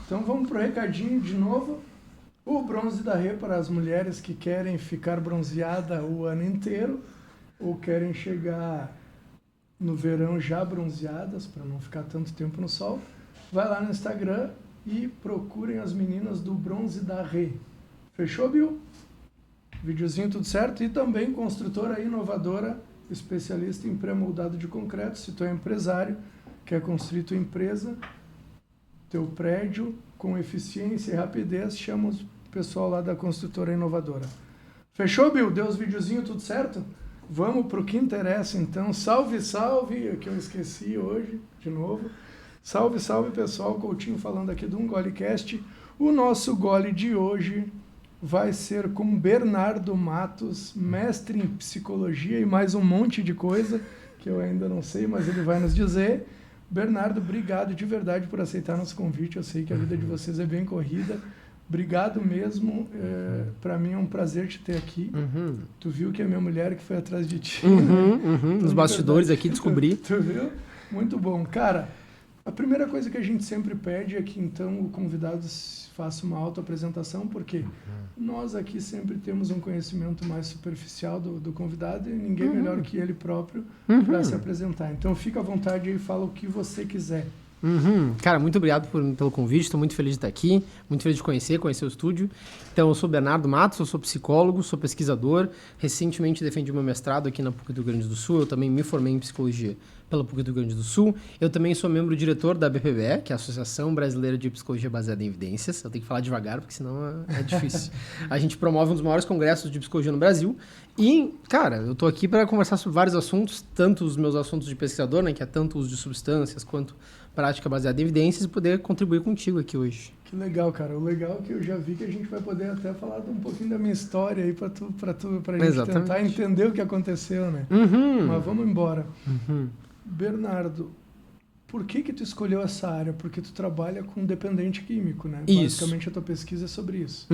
Então vamos pro recadinho de novo. O bronze da Rê para as mulheres que querem ficar bronzeada o ano inteiro ou querem chegar no verão já bronzeadas para não ficar tanto tempo no sol. Vai lá no Instagram e procurem as meninas do Bronze da Rê. Fechou, Bill? Videozinho tudo certo? E também construtora inovadora, especialista em pré-moldado de concreto. Se tu é empresário, quer construir tua empresa, teu prédio com eficiência e rapidez, chama o pessoal lá da construtora inovadora. Fechou, Bill? Deu os videozinhos tudo certo? Vamos pro que interessa então. Salve, salve, que eu esqueci hoje, de novo. Salve, salve, pessoal. Coutinho falando aqui do GoleCast. O nosso gole de hoje vai ser com Bernardo Matos, mestre em psicologia e mais um monte de coisa que eu ainda não sei, mas ele vai nos dizer. Bernardo, obrigado de verdade por aceitar nosso convite. Eu sei que a vida de vocês é bem corrida. Obrigado mesmo. Para mim é um prazer te ter aqui. Tu viu que é minha mulher que foi atrás de ti. Nos bastidores aqui descobri. Tu viu? Muito bom. Cara, a primeira coisa que a gente sempre pede é que então o convidado faça uma autoapresentação, porque nós aqui sempre temos um conhecimento mais superficial do convidado e ninguém melhor que ele próprio para se apresentar. Então fica à vontade aí e fala o que você quiser. Cara, muito obrigado pelo convite, estou muito feliz de estar aqui, muito feliz de conhecer o estúdio. Então, eu sou Bernardo Matos, eu sou psicólogo, sou pesquisador, recentemente defendi meu mestrado aqui na PUC do Rio Grande do Sul, eu também me formei em psicologia pela PUC do Rio Grande do Sul, eu também sou membro diretor da BPBE, que é a Associação Brasileira de Psicologia Baseada em Evidências, eu tenho que falar devagar, porque senão é difícil. A gente promove um dos maiores congressos de psicologia no Brasil e, cara, eu tô aqui para conversar sobre vários assuntos, tanto os meus assuntos de pesquisador, né, que é tanto o uso de substâncias, quanto prática baseada em evidências, e poder contribuir contigo aqui hoje. Que legal, cara. O legal é que eu já vi que a gente vai poder até falar um pouquinho da minha história aí pra gente Exatamente. tentar entender o que aconteceu, né? Mas vamos embora. Bernardo, por que tu escolheu essa área? Porque tu trabalha com dependente químico, né? Isso. Basicamente a tua pesquisa é sobre isso.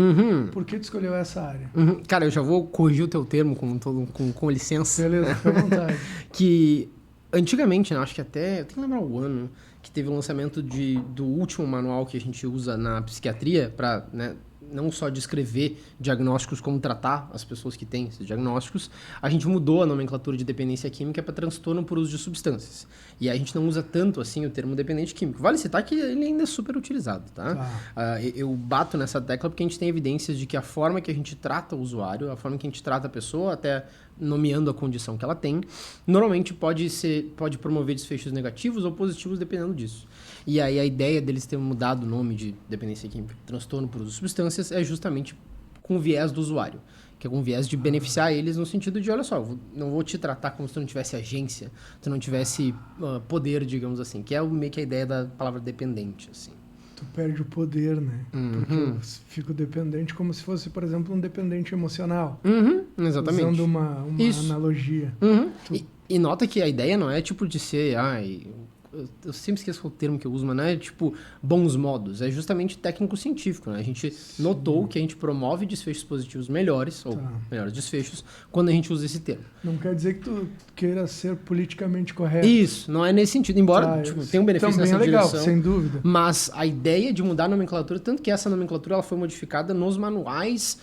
Por que tu escolheu essa área? Cara, eu já vou corrigir o teu termo com licença. Beleza, fica à vontade. Que antigamente, né, acho que até, eu tenho que lembrar o ano, que teve o lançamento do último manual que a gente usa na psiquiatria para, né, não só descrever diagnósticos, como tratar as pessoas que têm esses diagnósticos, a gente mudou a nomenclatura de dependência química para transtorno por uso de substâncias. E a gente não usa tanto assim o termo dependente químico. Vale citar que ele ainda é super utilizado, tá? Eu bato nessa tecla porque a gente tem evidências de que a forma que a gente trata o usuário, a forma que a gente trata a pessoa, até nomeando a condição que ela tem, normalmente pode promover desfechos negativos ou positivos dependendo disso. E aí a ideia deles terem mudado o nome de dependência química, transtorno por uso de substâncias, é justamente com o viés do usuário, que é um viés de beneficiar eles no sentido de, olha só, não vou te tratar como se tu não tivesse agência, tu não tivesse poder, digamos assim, que é meio que a ideia da palavra dependente, assim. Tu perde o poder, né? Porque eu fico dependente como se fosse, por exemplo, um dependente emocional. Exatamente. Usando uma analogia. E nota que a ideia não é tipo de ser... eu sempre esqueço o termo que eu uso, mas não é tipo bons modos, é justamente técnico-científico, né? A gente notou que a gente promove desfechos positivos melhores, ou melhores desfechos, quando a gente usa esse termo. Não quer dizer que tu queira ser politicamente correto. Isso, não é nesse sentido, embora tenha um benefício também nessa é legal, direção. sem dúvida. Mas a ideia de mudar a nomenclatura, tanto que essa nomenclatura ela foi modificada nos manuais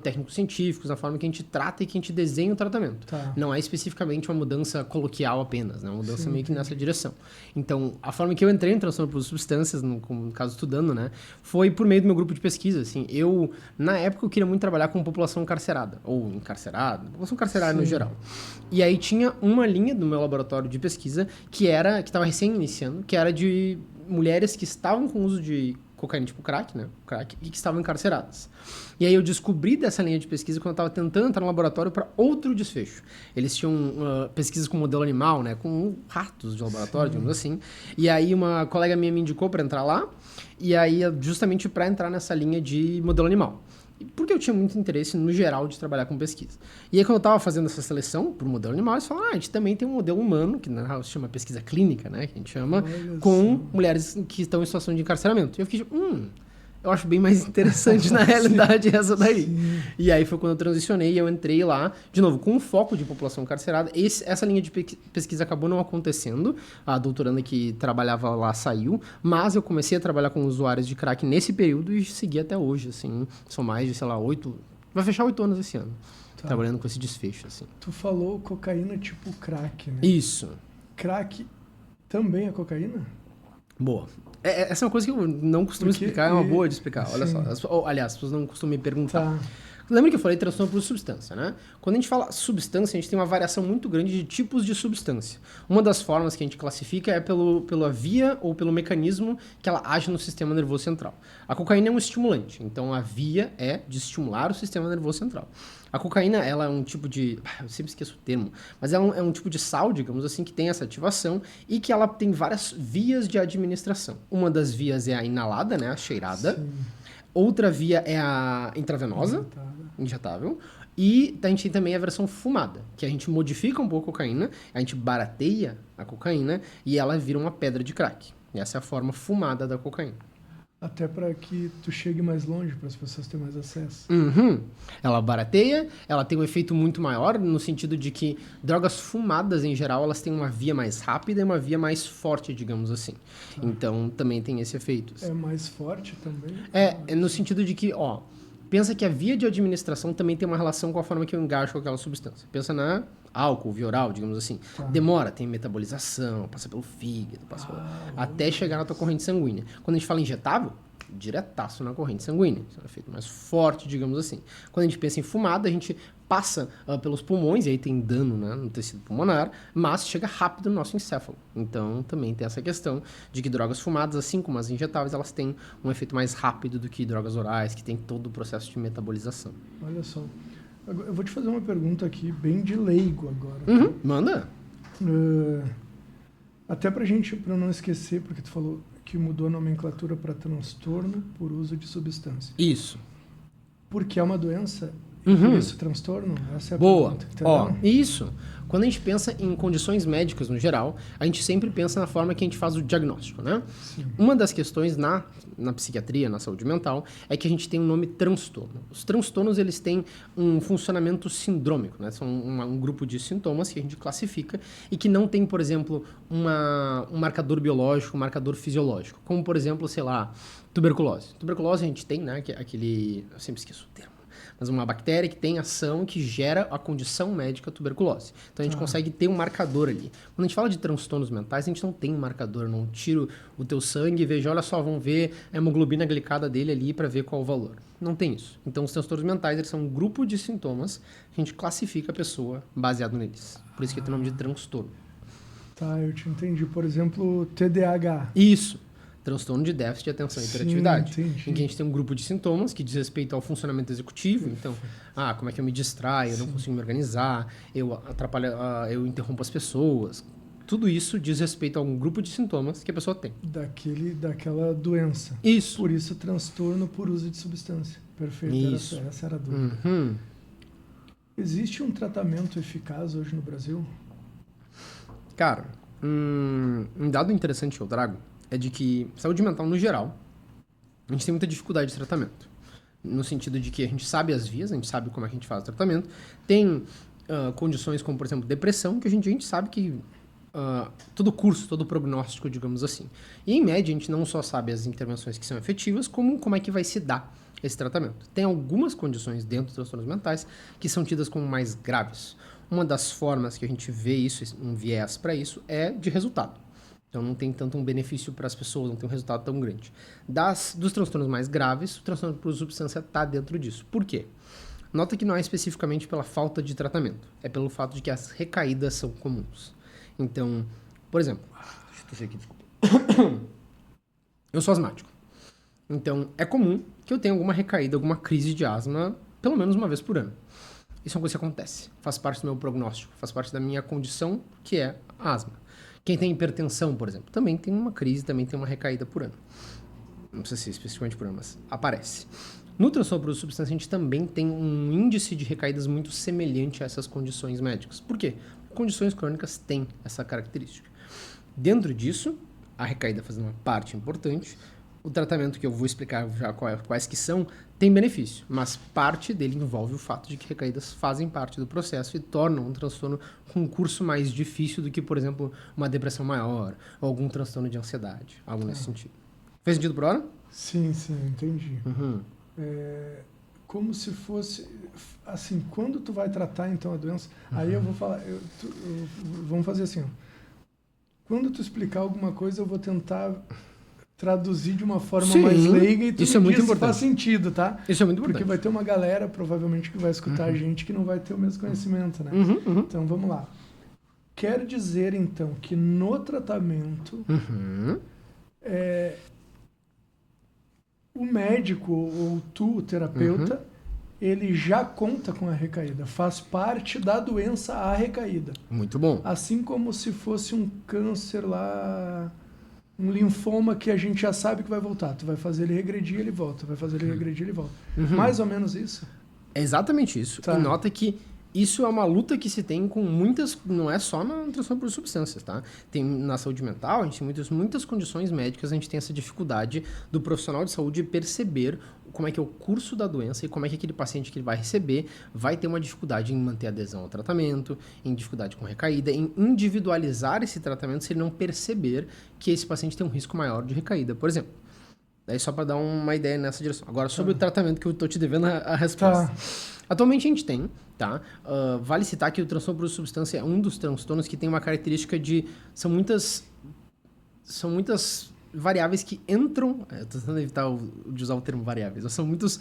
técnico-científicos, na forma que a gente trata e que a gente desenha o tratamento. Não é especificamente uma mudança coloquial apenas, né? Uma mudança meio que nessa direção. Então, a forma que eu entrei no transtorno por substâncias, no caso estudando, né, foi por meio do meu grupo de pesquisa. Assim, na época, eu queria muito trabalhar com população carcerada, ou encarcerada, população carcerária no geral. E aí tinha uma linha do meu laboratório de pesquisa que estava recém-iniciando, que era de mulheres que estavam com uso de cocaína, tipo crack, né? Crack, e que estavam encarceradas. E aí eu descobri dessa linha de pesquisa quando eu estava tentando entrar no laboratório para outro desfecho. Eles tinham pesquisas com modelo animal, né? Com ratos de laboratório, digamos assim. E aí uma colega minha me indicou para entrar lá, e aí justamente para entrar nessa linha de modelo animal. Porque eu tinha muito interesse, no geral, de trabalhar com pesquisa. E aí, quando eu estava fazendo essa seleção para o modelo animal, eles falaram, a gente também tem um modelo humano, que na real se chama pesquisa clínica, né? Que a gente chama, com mulheres que estão em situação de encarceramento. E eu fiquei tipo, eu acho bem mais interessante na realidade essa daí. Sim. E aí foi quando eu transicionei e eu entrei lá, de novo, com um foco de população carcerada. Essa linha de pesquisa acabou não acontecendo, a doutoranda que trabalhava lá saiu, mas eu comecei a trabalhar com usuários de crack nesse período e segui até hoje, assim. São mais de, sei lá, 8... Vai fechar 8 anos esse ano, trabalhando com esse desfecho, assim. Tu falou cocaína tipo crack, né? Isso. Crack também é cocaína? Boa. Essa é uma coisa que eu não costumo explicar, é uma boa de explicar. Olha só. Aliás, as pessoas não costumam me perguntar. Tá. Lembra que eu falei transtorno por substância, né? Quando a gente fala substância, a gente tem uma variação muito grande de tipos de substância. Uma das formas que a gente classifica é pela via ou pelo mecanismo que ela age no sistema nervoso central. A cocaína é um estimulante, então a via é de estimular o sistema nervoso central. A cocaína, ela é um tipo de... Eu sempre esqueço o termo, mas ela é um tipo de sal, digamos assim, que tem essa ativação e que ela tem várias vias de administração. Uma das vias é a inalada, né? A cheirada. Sim. Outra via é a intravenosa, injetável. E a gente tem também a versão fumada, que a gente modifica um pouco a cocaína, a gente barateia a cocaína e ela vira uma pedra de crack. E essa é a forma fumada da cocaína. Até para que tu chegue mais longe, para as pessoas terem mais acesso. Uhum. Ela barateia, ela tem um efeito muito maior, no sentido de que drogas fumadas, em geral, elas têm uma via mais rápida e uma via mais forte, digamos assim. Tá. Então, também tem esse efeito. É mais forte também? É no sentido de que, pensa que a via de administração também tem uma relação com a forma que eu engajo com aquela substância. Pensa na álcool, via oral, digamos assim. Tá. Demora, tem metabolização, passa pelo fígado, até chegar na tua corrente sanguínea. Quando a gente fala injetável, diretaço na corrente sanguínea. Isso é um efeito mais forte, digamos assim. Quando a gente pensa em fumada, a gente passa pelos pulmões, e aí tem dano, né, no tecido pulmonar, mas chega rápido no nosso encéfalo. Então, também tem essa questão de que drogas fumadas, assim como as injetáveis, elas têm um efeito mais rápido do que drogas orais, que tem todo o processo de metabolização. Olha só. Eu vou te fazer uma pergunta aqui, bem de leigo agora. Uhum, manda. Até pra não esquecer, porque tu falou que mudou a nomenclatura para transtorno por uso de substância. Isso. Porque é uma doença, e por isso transtorno? Essa é a Boa. pergunta. Isso. Quando a gente pensa em condições médicas no geral, a gente sempre pensa na forma que a gente faz o diagnóstico, né? Sim. Uma das questões na psiquiatria, na saúde mental, é que a gente tem um nome transtorno. Os transtornos, eles têm um funcionamento sindrômico, né? São um grupo de sintomas que a gente classifica e que não tem, por exemplo, um marcador biológico, um marcador fisiológico. Como, por exemplo, sei lá, tuberculose. Tuberculose a gente tem, né? Eu sempre esqueço o termo. Mas uma bactéria que tem ação que gera a condição médica tuberculose. Então a gente consegue ter um marcador ali. Quando a gente fala de transtornos mentais, a gente não tem um marcador, não tiro o teu sangue e vejo, olha só, vamos ver a hemoglobina glicada dele ali para ver qual o valor. Não tem isso. Então os transtornos mentais, eles são um grupo de sintomas que a gente classifica a pessoa baseado neles. Por isso que tem o nome de transtorno. Tá, eu te entendi. Por exemplo, TDAH. Isso. Transtorno de déficit de atenção e hiperatividade. Entendi. Em que a gente tem um grupo de sintomas que diz respeito ao funcionamento executivo. Então, como é que eu me distraio, eu não consigo me organizar, eu atrapalho, eu interrompo as pessoas. Tudo isso diz respeito a um grupo de sintomas que a pessoa tem. Daquela doença. Isso. Por isso, transtorno por uso de substância. Perfeito. Isso. Essa era a dúvida. Uhum. Existe um tratamento eficaz hoje no Brasil? Cara, um dado interessante que eu trago é de que saúde mental, no geral, a gente tem muita dificuldade de tratamento. No sentido de que a gente sabe as vias, a gente sabe como é que a gente faz o tratamento. Tem condições como, por exemplo, depressão, que a gente sabe que todo curso, todo prognóstico, digamos assim. E, em média, a gente não só sabe as intervenções que são efetivas, como é que vai se dar esse tratamento. Tem algumas condições dentro dos transtornos mentais que são tidas como mais graves. Uma das formas que a gente vê isso, um viés para isso, é de resultado. Então não tem tanto um benefício para as pessoas, não tem um resultado tão grande. Dos transtornos mais graves, o transtorno por substância está dentro disso. Por quê? Nota que não é especificamente pela falta de tratamento, é pelo fato de que as recaídas são comuns. Então, por exemplo, deixa eu tosser aqui, desculpa. Eu sou asmático. Então, é comum que eu tenha alguma recaída, alguma crise de asma, pelo menos uma vez por ano. Isso é uma coisa que acontece, faz parte do meu prognóstico, faz parte da minha condição, que é a asma. Quem tem hipertensão, por exemplo, também tem uma crise, também tem uma recaída por ano. Não precisa ser especificamente por ano, mas aparece. No transtorno por substância, a gente também tem um índice de recaídas muito semelhante a essas condições médicas. Por quê? Condições crônicas têm essa característica. Dentro disso, a recaída fazendo uma parte importante, O tratamento que eu vou explicar já quais que são, tem benefício, mas parte dele envolve o fato de que recaídas fazem parte do processo e tornam um transtorno com um curso mais difícil do que, por exemplo, uma depressão maior ou algum transtorno de ansiedade, algo nesse sentido. Fez sentido por hora? Sim, entendi. Como se fosse, assim, quando tu vai tratar então a doença, aí eu vou falar, vamos fazer assim, ó. Quando tu explicar alguma coisa, eu vou tentar traduzir de uma forma mais leiga e tu isso é muito importante. Faz sentido, tá? Isso é muito importante. Porque vai ter uma galera, provavelmente, que vai escutar a gente que não vai ter o mesmo conhecimento, né? Então, vamos lá. Quer dizer, então, que no tratamento, o médico ou tu, o terapeuta, ele já conta com a recaída. Faz parte da doença a recaída. Muito bom. Assim como se fosse um câncer lá, um linfoma que a gente já sabe que vai voltar. Tu vai fazer ele regredir, ele volta. Vai fazer ele regredir, ele volta. Mais ou menos isso? É exatamente isso. Tá. E nota que isso é uma luta que se tem com muitas... Não é só na transtorno por substâncias, tá? Tem na saúde mental, a gente tem muitas condições médicas, a gente tem essa dificuldade do profissional de saúde perceber como é que é o curso da doença e como é que aquele paciente que ele vai receber vai ter uma dificuldade em manter adesão ao tratamento, em dificuldade com recaída, em individualizar esse tratamento se ele não perceber que esse paciente tem um risco maior de recaída, por exemplo. Daí só para dar uma ideia nessa direção. Agora, sobre o tratamento, que eu estou te devendo a resposta. Atualmente a gente tem, tá? Vale citar que o transtorno por substância é um dos transtornos que tem uma característica de... São muitas variáveis que entram... Eu tô tentando evitar de usar o termo variáveis. São muitas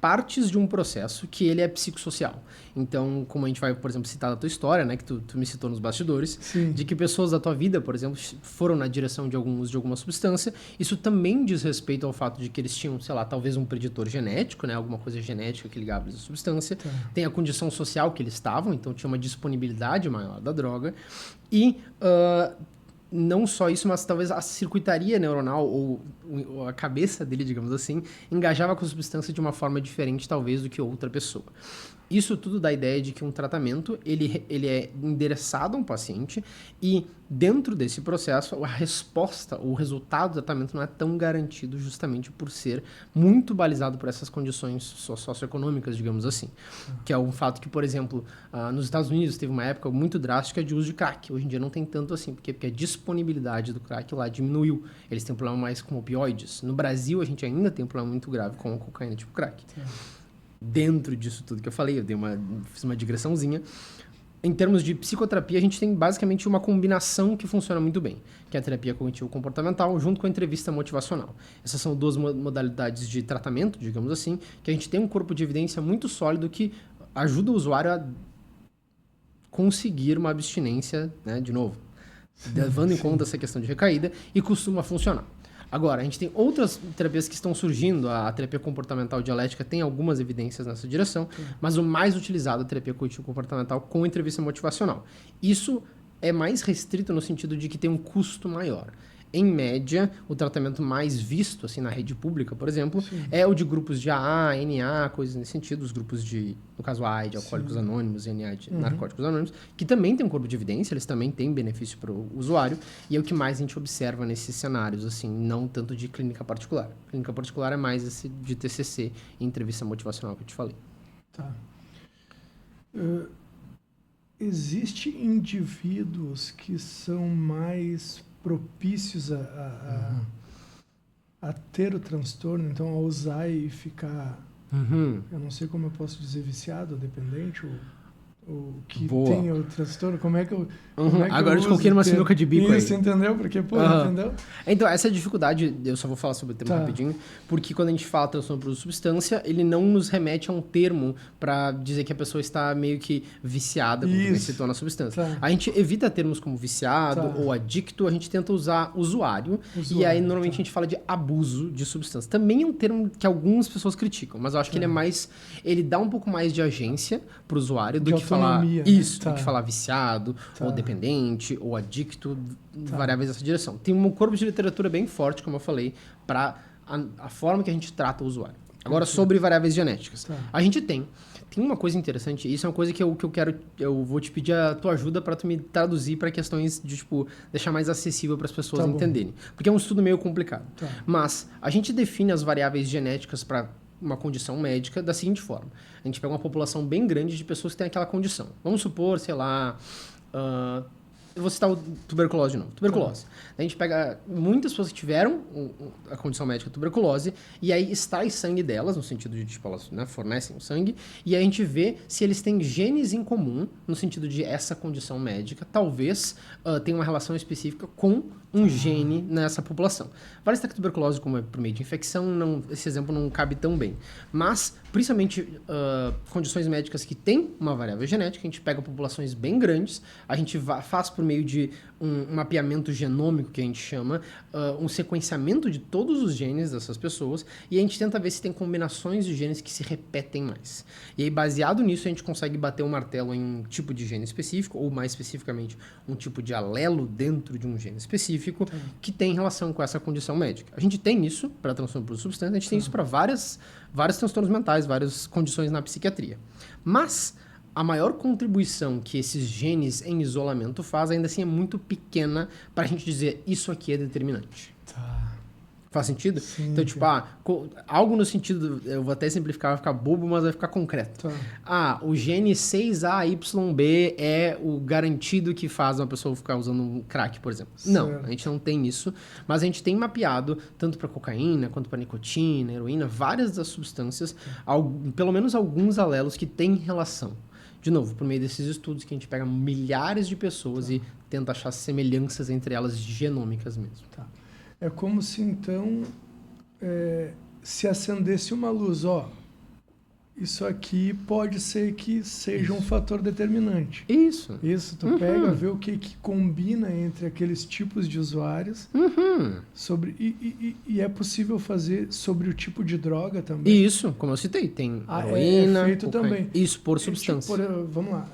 partes de um processo que ele é psicossocial. Então, como a gente vai, por exemplo, citar da tua história, né, que tu me citou nos bastidores, de que pessoas da tua vida, por exemplo, foram na direção de alguma substância, isso também diz respeito ao fato de que eles tinham, sei lá, talvez um preditor genético, né, alguma coisa genética que ligava eles à substância, tem a condição social que eles estavam, então tinha uma disponibilidade maior da droga, e... não só isso, mas talvez a circuitaria neuronal ou a cabeça dele, digamos assim, engajava com a substância de uma forma diferente, talvez, do que outra pessoa. Isso tudo dá a ideia de que um tratamento, ele é endereçado a um paciente e dentro desse processo, a resposta, o resultado do tratamento não é tão garantido justamente por ser muito balizado por essas condições socioeconômicas, digamos assim. Que é um fato que, por exemplo, nos Estados Unidos teve uma época muito drástica de uso de crack. Hoje em dia não tem tanto assim. Por quê? Porque a disponibilidade do crack lá diminuiu. Eles têm um problema mais com opioides. No Brasil, a gente ainda tem um problema muito grave com a cocaína tipo crack. Dentro disso tudo que eu falei, fiz uma digressãozinha. Em termos de psicoterapia, a gente tem basicamente uma combinação que funciona muito bem, que é a terapia cognitivo-comportamental junto com a entrevista motivacional. Essas são duas modalidades de tratamento, digamos assim, que a gente tem um corpo de evidência muito sólido que ajuda o usuário a conseguir uma abstinência, né, de novo, levando em conta essa questão de recaída, e costuma funcionar. Agora, a gente tem outras terapias que estão surgindo, a terapia comportamental dialética tem algumas evidências nessa direção, mas o mais utilizado é a terapia cognitivo-comportamental com entrevista motivacional. Isso é mais restrito no sentido de que tem um custo maior. Em média, o tratamento mais visto assim, na rede pública, por exemplo, é o de grupos de AA, NA, coisas nesse sentido, os grupos de, no caso A, de Alcoólicos Anônimos, e NA de Narcóticos Anônimos, que também tem um corpo de evidência, eles também têm benefício para o usuário, e é o que mais a gente observa nesses cenários, assim, não tanto de clínica particular. Clínica particular é mais esse de TCC e entrevista motivacional que eu te falei. Tá. Existem indivíduos que são mais propícios a ter o transtorno, então a usar e ficar, eu não sei como eu posso dizer, viciado, ou dependente, ou que tem o transtorno, como é que eu... Agora eu te coloquei numa sinuca de bico isso, aí. Entendeu? Porque, entendeu? Então, essa dificuldade, eu só vou falar sobre o termo rapidinho, porque quando a gente fala transtorno por substância, ele não nos remete a um termo para dizer que a pessoa está meio que viciada, como você citou na substância. A gente evita termos como viciado ou adicto, a gente tenta usar usuário, e aí normalmente a gente fala de abuso de substância. Também é um termo que algumas pessoas criticam, mas eu acho que ele é mais... Ele dá um pouco mais de agência para o usuário do que falar... Isso, do que falar viciado, ou dependente, ou adicto, variáveis dessa direção. Tem um corpo de literatura bem forte, como eu falei, para a forma que a gente trata o usuário. Agora, sobre variáveis genéticas. A gente tem tem uma coisa interessante, isso é uma coisa que eu quero, eu vou te pedir a tua ajuda para tu me traduzir para questões de, tipo, deixar mais acessível para as pessoas entenderem. Porque é um estudo meio complicado. Mas a gente define as variáveis genéticas para uma condição médica da seguinte forma. A gente pega uma população bem grande de pessoas que têm aquela condição. Vamos supor, sei lá... eu vou citar o tuberculose de novo. Tuberculose. A gente pega muitas pessoas que tiveram a condição médica tuberculose e aí extrai sangue delas, no sentido de, tipo, elas, né, fornecem o sangue, e aí a gente vê se eles têm genes em comum, no sentido de essa condição médica, talvez tenha uma relação específica com um gene nessa população. Vale citar que tuberculose, como é por meio de infecção, esse exemplo não cabe tão bem. Mas, principalmente, condições médicas que têm uma variável genética, a gente pega populações bem grandes, a gente faz por meio de um mapeamento genômico, que a gente chama, um sequenciamento de todos os genes dessas pessoas, e a gente tenta ver se tem combinações de genes que se repetem mais. E aí, baseado nisso, a gente consegue bater o martelo em um tipo de gene específico, ou mais especificamente, um tipo de alelo dentro de um gene específico, que tem relação com essa condição médica. A gente tem isso para transtorno por substância, a gente tem isso para vários transtornos mentais, várias condições na psiquiatria. Mas a maior contribuição que esses genes em isolamento faz, ainda assim, é muito pequena para a gente dizer isso aqui é determinante. Faz sentido? Sim, então, tipo, algo no sentido, eu vou até simplificar, vai ficar bobo, mas vai ficar concreto. O gene 6AYB é o garantido que faz uma pessoa ficar usando um crack, por exemplo. Certo. Não, a gente não tem isso, mas a gente tem mapeado, tanto para cocaína, quanto para nicotina, heroína, várias das substâncias, pelo menos alguns alelos que têm relação. De novo, por meio desses estudos que a gente pega milhares de pessoas e tenta achar semelhanças entre elas genômicas mesmo. É como se, então, se acendesse uma luz. Isso aqui pode ser que seja um fator determinante. Isso. Tu pega, vê o que combina entre aqueles tipos de usuários. E é possível fazer sobre o tipo de droga também. Isso, como eu citei. Tem heroína, feito cocaína. também. Isso, por substância. Vamos lá.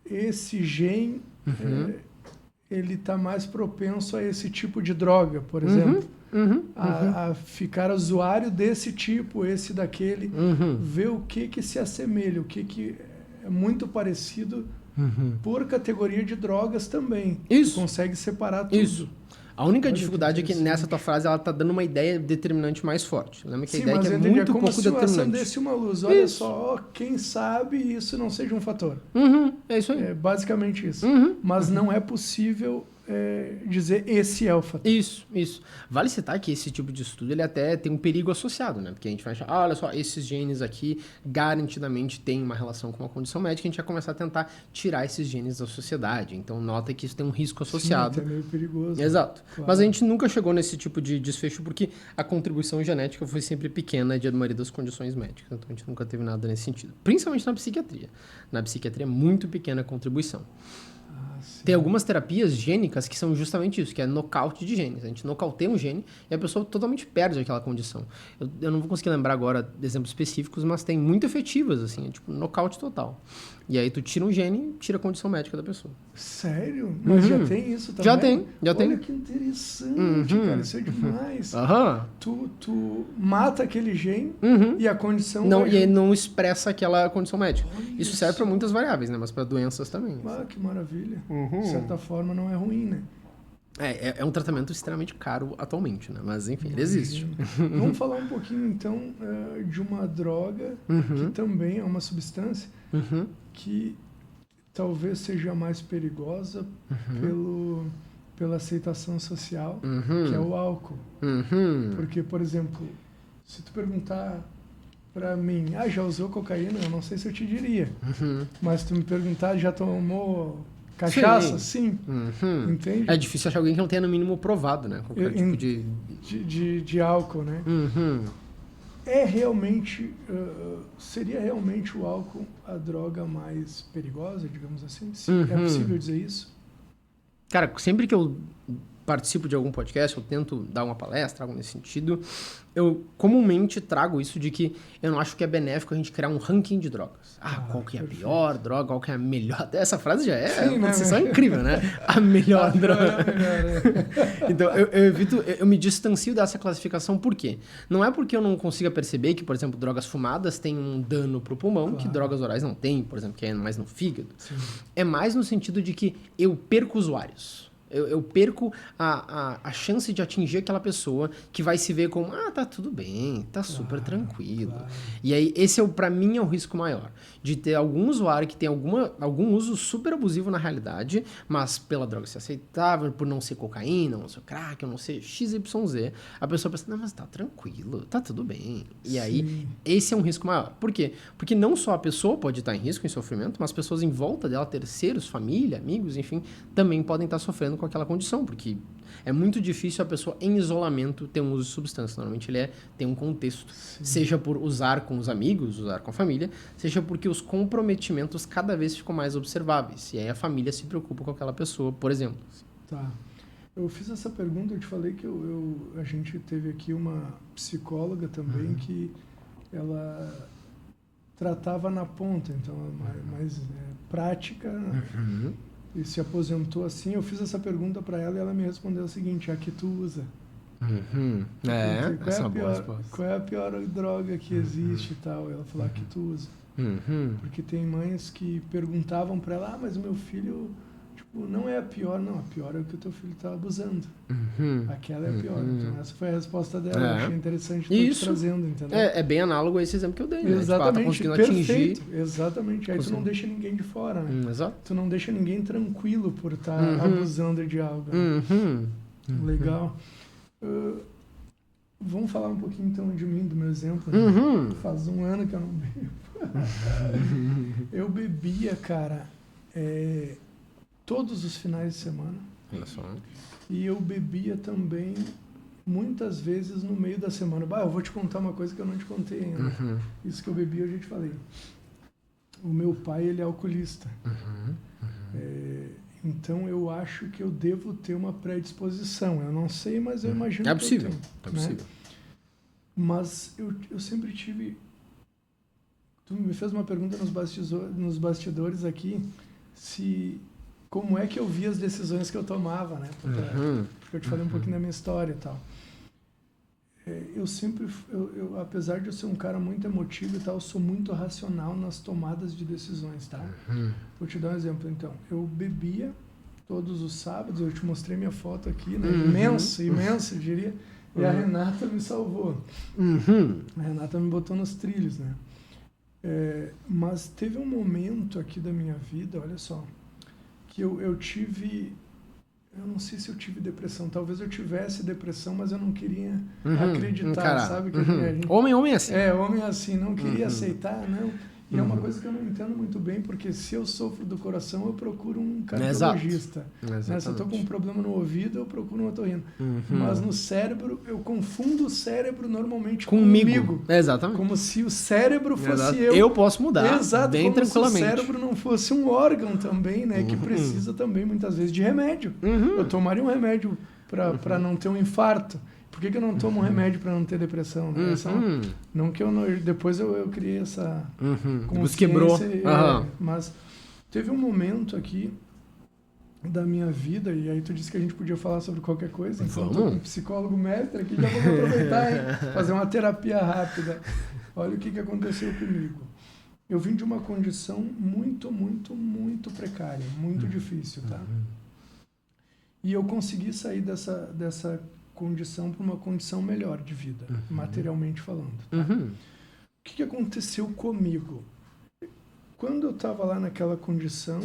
Esse gene... ele está mais propenso a esse tipo de droga, por exemplo. A ficar usuário desse tipo, esse daquele. Ver o que se assemelha, o que é muito parecido por categoria de drogas também. Isso. Tu consegue separar tudo. Isso. A única dificuldade é que nessa tua frase ela está dando uma ideia determinante mais forte. Lembra que a ideia é que é muito pouco determinante. Se acendesse uma luz, olha só, quem sabe isso não seja um fator. É isso aí. É basicamente isso. Mas não é possível dizer esse é o fator. Isso. Vale citar que esse tipo de estudo ele até tem um perigo associado, né? Porque a gente vai achar, olha só, esses genes aqui garantidamente têm uma relação com uma condição médica, a gente vai começar a tentar tirar esses genes da sociedade. Então nota que isso tem um risco associado. Sim, é meio perigoso. Exato. Claro. Mas a gente nunca chegou nesse tipo de desfecho porque a contribuição genética foi sempre pequena de a maioria das condições médicas. Então a gente nunca teve nada nesse sentido. Principalmente na psiquiatria. Na psiquiatria é muito pequena a contribuição. Tem algumas terapias gênicas que são justamente isso, que é nocaute de genes. A gente nocauteia um gene e a pessoa totalmente perde aquela condição. Eu não vou conseguir lembrar agora de exemplos específicos, mas tem muito efetivas, assim, tipo nocaute total. E aí tu tira um gene e tira a condição médica da pessoa. Sério? Mas já tem isso também? Já tem. Olha que interessante, cara, isso é demais. Tu mata aquele gene e a condição... E aí não expressa aquela condição médica. Isso serve para muitas variáveis, né? Mas para doenças também. Que maravilha. De certa forma não é ruim, né? É um tratamento extremamente caro atualmente, né? Mas enfim, ele existe. Vamos falar um pouquinho então de uma droga que também é uma substância que talvez seja mais perigosa pela aceitação social, que é o álcool. Porque, por exemplo, se tu perguntar para mim, já usou cocaína? Eu não sei se eu te diria. Mas se tu me perguntar, já tomou cachaça? Sim. Entende? É difícil achar alguém que não tenha no mínimo provado, né? Qualquer tipo de álcool, né? É realmente... seria realmente o álcool a droga mais perigosa, digamos assim? É possível dizer isso? Cara, sempre que eu participo de algum podcast, eu tento dar uma palestra, algo nesse sentido, eu comumente trago isso de que eu não acho que é benéfico a gente criar um ranking de drogas. Qual que é a pior droga, qual que é a melhor... Essa frase já é uma decisão incrível, né? A melhor droga. Então, eu me distancio dessa classificação, por quê? Não é porque eu não consiga perceber que, por exemplo, drogas fumadas têm um dano pro pulmão, que drogas orais não têm, por exemplo, que é mais no fígado. Sim. É mais no sentido de que eu perco usuários. Eu perco a chance de atingir aquela pessoa que vai se ver como, tá tudo bem, tá super tranquilo. Claro. E aí, esse pra mim é o risco maior. De ter algum usuário que tem algum uso super abusivo na realidade, mas pela droga ser aceitável, por não ser cocaína, não ser crack, não ser XYZ, a pessoa pensa, não, mas tá tranquilo, tá tudo bem. E aí, esse é um risco maior. Por quê? Porque não só a pessoa pode estar em risco, em sofrimento, mas pessoas em volta dela, terceiros, família, amigos, enfim, também podem estar sofrendo com aquela condição, porque é muito difícil a pessoa em isolamento ter um uso de substância. Normalmente ele tem um contexto, seja por usar com os amigos, usar com a família, seja porque os comprometimentos cada vez ficam mais observáveis. E aí a família se preocupa com aquela pessoa, por exemplo. Tá. Eu fiz essa pergunta, eu te falei que a gente teve aqui uma psicóloga também que ela tratava na ponta, então mais prática, e se aposentou assim. Eu fiz essa pergunta para ela e ela me respondeu o seguinte: a que tu usa? Qual é a pior droga que existe e tal? Ela falou: a que tu usa. Porque tem mães que perguntavam para ela: mas o meu filho, tipo, não é a pior. Não, a pior é o que o teu filho está abusando. Aquela é a pior. Então essa foi a resposta dela. Eu achei interessante tu trazendo, entendeu? É bem análogo a esse exemplo que eu dei, né? Exatamente, tipo, tá perfeito. Atingir... Exatamente. Aí tu não deixa ninguém de fora, né? Exato. Tu não deixa ninguém tranquilo por estar abusando de algo. Né? Legal. Vamos falar um pouquinho então de mim, do meu exemplo. Né? Faz um ano que eu não bebo. Eu bebia, cara, todos os finais de semana. Olha só. E eu bebia também muitas vezes no meio da semana. Eu vou te contar uma coisa que eu não te contei ainda. Isso que eu bebi, eu já te falei. O meu pai, ele é alcoolista. Então eu acho que eu devo ter uma predisposição. Eu não sei, mas eu imagino que eu tenho. É possível. Né? Mas eu sempre tive... Tu me fez uma pergunta nos bastidores aqui, como é que eu via as decisões que eu tomava, né? Porque eu te falei um pouquinho da minha história e tal. Eu sempre, apesar de eu ser um cara muito emotivo e tal, eu sou muito racional nas tomadas de decisões, tá? Vou te dar um exemplo, então. Eu bebia todos os sábados, eu te mostrei minha foto aqui, né? Imensa, eu diria. E a Renata me salvou. A Renata me botou nos trilhos, né? Mas teve um momento aqui da minha vida, olha só, que eu tive... Eu não sei se eu tive depressão. Talvez eu tivesse depressão, mas eu não queria acreditar, sabe? Que a gente... Homem assim. Homem assim. Não queria aceitar, não. E é uma coisa que eu não entendo muito bem, porque se eu sofro do coração, eu procuro um cardiologista. Né? Se eu estou com um problema no ouvido, eu procuro um otorrino. Mas no cérebro, eu confundo o cérebro normalmente comigo. Exatamente. Como se o cérebro fosse eu. Eu posso mudar. Exato, bem como tranquilamente. Se o cérebro não fosse um órgão também, né? Que precisa também, muitas vezes, de remédio. Eu tomaria um remédio para não ter um infarto. Por que eu não tomo um remédio para não ter depressão? Né? Não que depois eu criei essa consciência. Quebrou. Mas teve um momento aqui da minha vida, e aí tu disse que a gente podia falar sobre qualquer coisa. Então, eu tô com um psicólogo mestre aqui, já vou aproveitar, hein? Fazer uma terapia rápida. Olha o que aconteceu comigo. Eu vim de uma condição muito, muito, muito precária, muito difícil, tá? E eu consegui sair dessa condição para uma condição melhor de vida, materialmente falando. Tá? O que aconteceu comigo? Quando eu estava lá naquela condição,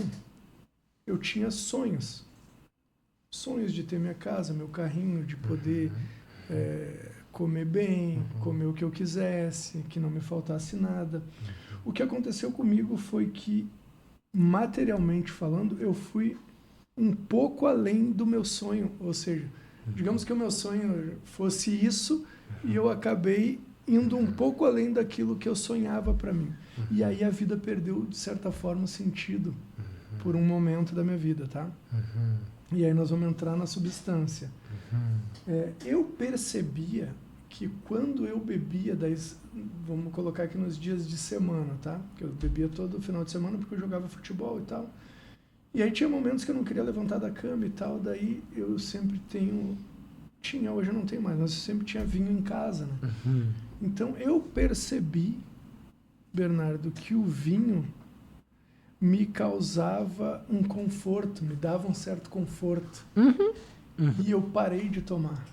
eu tinha sonhos. Sonhos de ter minha casa, meu carrinho, de poder comer bem, comer o que eu quisesse, que não me faltasse nada. O que aconteceu comigo foi que, materialmente falando, eu fui um pouco além do meu sonho, ou seja, digamos que o meu sonho fosse isso e eu acabei indo um pouco além daquilo que eu sonhava para mim. E aí a vida perdeu, de certa forma, sentido por um momento da minha vida, tá? E aí nós vamos entrar na substância. Eu percebia que quando eu bebia, vamos colocar aqui nos dias de semana, tá? Porque eu bebia todo final de semana porque eu jogava futebol e tal. E aí tinha momentos que eu não queria levantar da cama e tal, daí eu sempre hoje eu não tenho mais, mas eu sempre tinha vinho em casa, né? Então eu percebi, Bernardo, que o vinho me causava um conforto, me dava um certo conforto. E eu parei de tomar.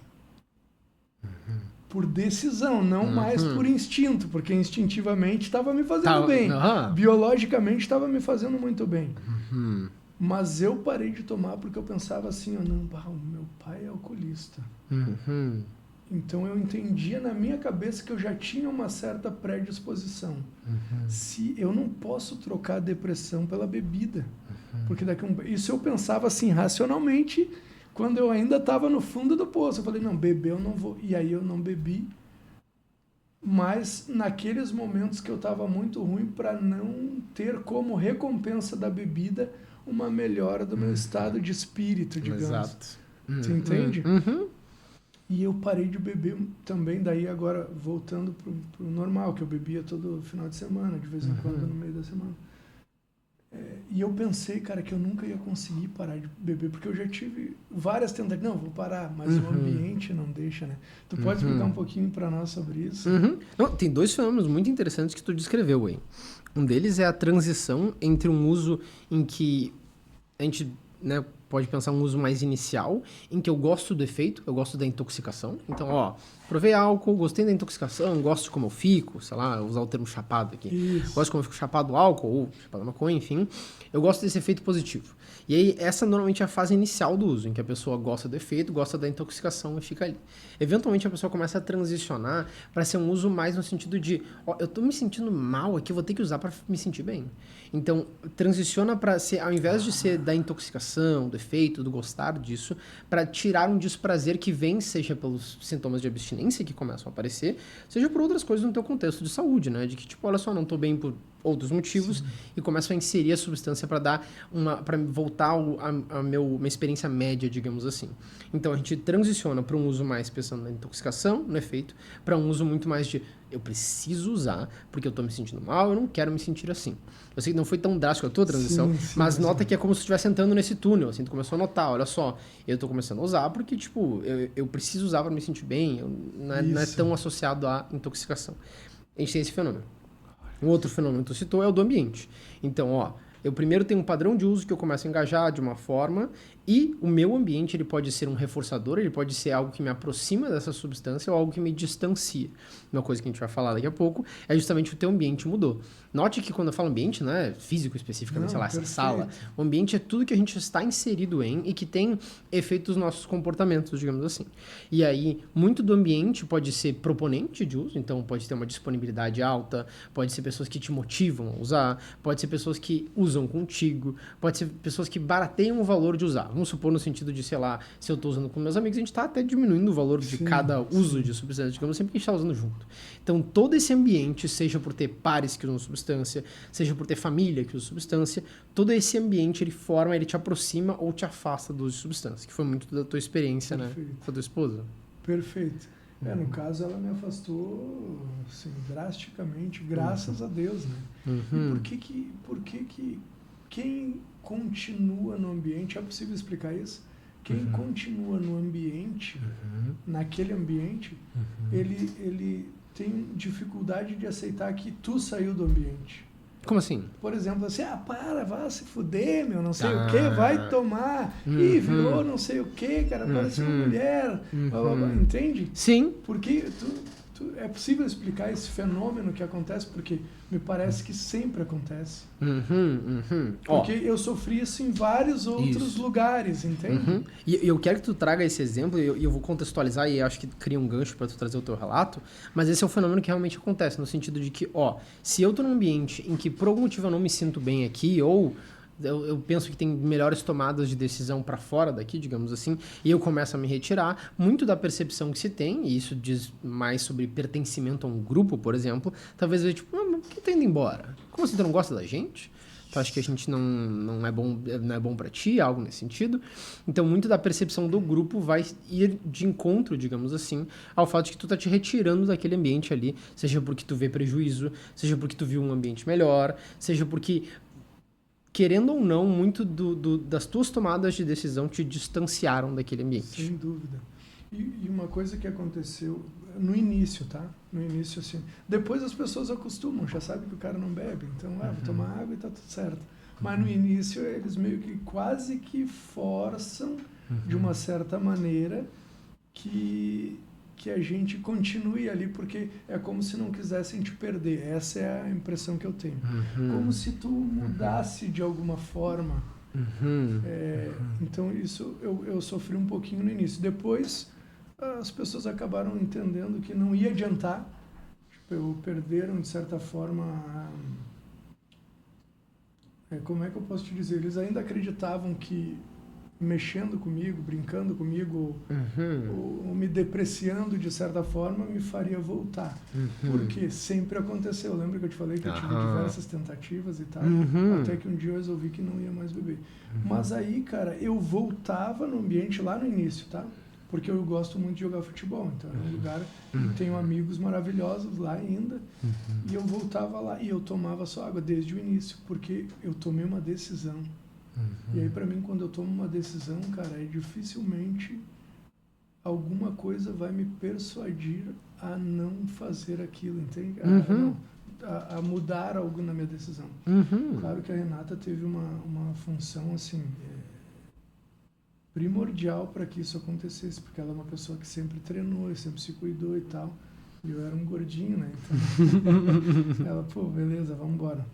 Por decisão, não mais por instinto, porque instintivamente estava me fazendo bem. Biologicamente estava me fazendo muito bem. Mas eu parei de tomar porque eu pensava assim, o meu pai é alcoolista. Então eu entendia na minha cabeça que eu já tinha uma certa predisposição. Se eu não posso trocar a depressão pela bebida. Porque isso eu pensava assim, racionalmente, quando eu ainda estava no fundo do poço. Eu falei, não, beber eu não vou. E aí eu não bebi. Mas naqueles momentos que eu estava muito ruim, para não ter como recompensa da bebida uma melhora do meu estado de espírito, digamos. Exato. Você entende? E eu parei de beber também, daí agora voltando pro normal, que eu bebia todo final de semana, de vez em quando no meio da semana. E eu pensei, cara, que eu nunca ia conseguir parar de beber, porque eu já tive várias tentativas. Não, vou parar, mas o ambiente não deixa, né? Tu pode explicar um pouquinho para nós sobre isso? Não, tem dois fenômenos muito interessantes que tu descreveu aí. Um deles é a transição entre um uso em que a gente, né, pode pensar um uso mais inicial, em que eu gosto do efeito, eu gosto da intoxicação. Então, provei álcool, gostei da intoxicação, gosto de como eu fico, sei lá, usar o termo chapado aqui. Isso. Gosto de como eu fico chapado do álcool, ou chapado da maconha, enfim. Eu gosto desse efeito positivo. E aí, essa normalmente é a fase inicial do uso, em que a pessoa gosta do efeito, gosta da intoxicação e fica ali. Eventualmente, a pessoa começa a transicionar para ser um uso mais no sentido de, eu tô me sentindo mal aqui, eu vou ter que usar para me sentir bem. Então, transiciona para ser, ao invés de ser da intoxicação, do efeito, do gostar disso, para tirar um desprazer que vem, seja pelos sintomas de abstinência que começam a aparecer, seja por outras coisas no teu contexto de saúde, né? De que, tipo, olha só, não tô bem por outros motivos. Sim. E começo a inserir a substância para voltar a minha experiência média, digamos assim. Então, a gente transiciona para um uso mais pensando na intoxicação, no efeito, para um uso muito mais de eu preciso usar porque eu tô me sentindo mal, eu não quero me sentir assim. Eu sei que não foi tão drástico a tua transição, mas nota que é como se tu estivesse entrando nesse túnel, assim, tu começou a notar, olha só, eu tô começando a usar porque, tipo, eu preciso usar para me sentir bem, não é tão associado à intoxicação. A gente tem esse fenômeno. Um outro fenômeno que tu citou é o do ambiente. Então, eu primeiro tenho um padrão de uso que eu começo a engajar de uma forma e o meu ambiente ele pode ser um reforçador, ele pode ser algo que me aproxima dessa substância ou algo que me distancia. Uma coisa que a gente vai falar daqui a pouco é justamente o teu ambiente mudou. Note que quando eu falo ambiente, não é físico especificamente, sei lá, essa sala. O ambiente é tudo que a gente está inserido em e que tem efeito nos nossos comportamentos, digamos assim. E aí, muito do ambiente pode ser proponente de uso, então pode ter uma disponibilidade alta, pode ser pessoas que te motivam a usar, pode ser pessoas que usam contigo, pode ser pessoas que barateiam o valor de usar. Vamos supor no sentido de, sei lá, se eu estou usando com meus amigos, a gente está até diminuindo o valor de cada uso de substância, digamos, sempre que a gente está usando junto. Então, todo esse ambiente, seja por ter pares que usam substância, seja por ter família que usa substância, todo esse ambiente, ele te aproxima ou te afasta do uso de substância, que foi muito da tua experiência, né, com a tua esposa. Perfeito. No caso, ela me afastou, assim, drasticamente, graças a Deus, né? E por que quem continua no ambiente, é possível explicar isso? Quem continua no ambiente, naquele ambiente, ele tem dificuldade de aceitar que tu saiu do ambiente. Como assim? Por exemplo, assim, vai se fuder, meu, não sei o que, vai tomar, e virou não sei o que, cara, parece uma mulher, blá, blá, blá, entende? Sim. Porque é possível explicar esse fenômeno que acontece, porque me parece que sempre acontece. Porque eu sofri isso em vários outros lugares, entende? E eu quero que tu traga esse exemplo, e eu vou contextualizar, e acho que cria um gancho para tu trazer o teu relato, mas esse é um fenômeno que realmente acontece, no sentido de que, se eu tô num ambiente em que por algum motivo eu não me sinto bem aqui, ou eu penso que tem melhores tomadas de decisão para fora daqui, digamos assim, e eu começo a me retirar, muito da percepção que se tem, e isso diz mais sobre pertencimento a um grupo, por exemplo, talvez eu tipo, por que tá indo embora? Como assim, tu não gosta da gente? tu acha que a gente não é bom para ti, algo nesse sentido. Então, muito da percepção do grupo vai ir de encontro, digamos assim, ao fato de que tu tá te retirando daquele ambiente ali, seja porque tu vê prejuízo, seja porque tu viu um ambiente melhor, seja porque, querendo ou não, muito das tuas tomadas de decisão te distanciaram daquele ambiente. Sem dúvida. E uma coisa que aconteceu no início, tá? No início, assim. Depois as pessoas acostumam, já sabem que o cara não bebe. Então, vou tomar água e tá tudo certo. Mas no início, eles meio que quase que forçam, de uma certa maneira, que a gente continue ali, porque é como se não quisessem te perder. Essa é a impressão que eu tenho. Como se tu mudasse de alguma forma. Então, isso eu sofri um pouquinho no início. Depois, as pessoas acabaram entendendo que não ia adiantar. Tipo, perderam, de certa forma, como é que eu posso te dizer? Eles ainda acreditavam que mexendo comigo, brincando comigo, ou me depreciando de certa forma, me faria voltar. Porque sempre aconteceu. Lembra que eu te falei que eu tive diversas tentativas e tal? Até que um dia eu resolvi que não ia mais beber. Mas aí, cara, eu voltava no ambiente lá no início, tá? Porque eu gosto muito de jogar futebol. Então é um lugar que tenho amigos maravilhosos lá ainda. E eu voltava lá e eu tomava só água desde o início, porque eu tomei uma decisão. E aí, pra mim, quando eu tomo uma decisão, cara, dificilmente alguma coisa vai me persuadir a não fazer aquilo, entende? A mudar algo na minha decisão. Claro que a Renata teve uma função, assim, primordial para que isso acontecesse, porque ela é uma pessoa que sempre treinou, sempre se cuidou e tal. E eu era um gordinho, né? Então, ela, beleza, vamos embora.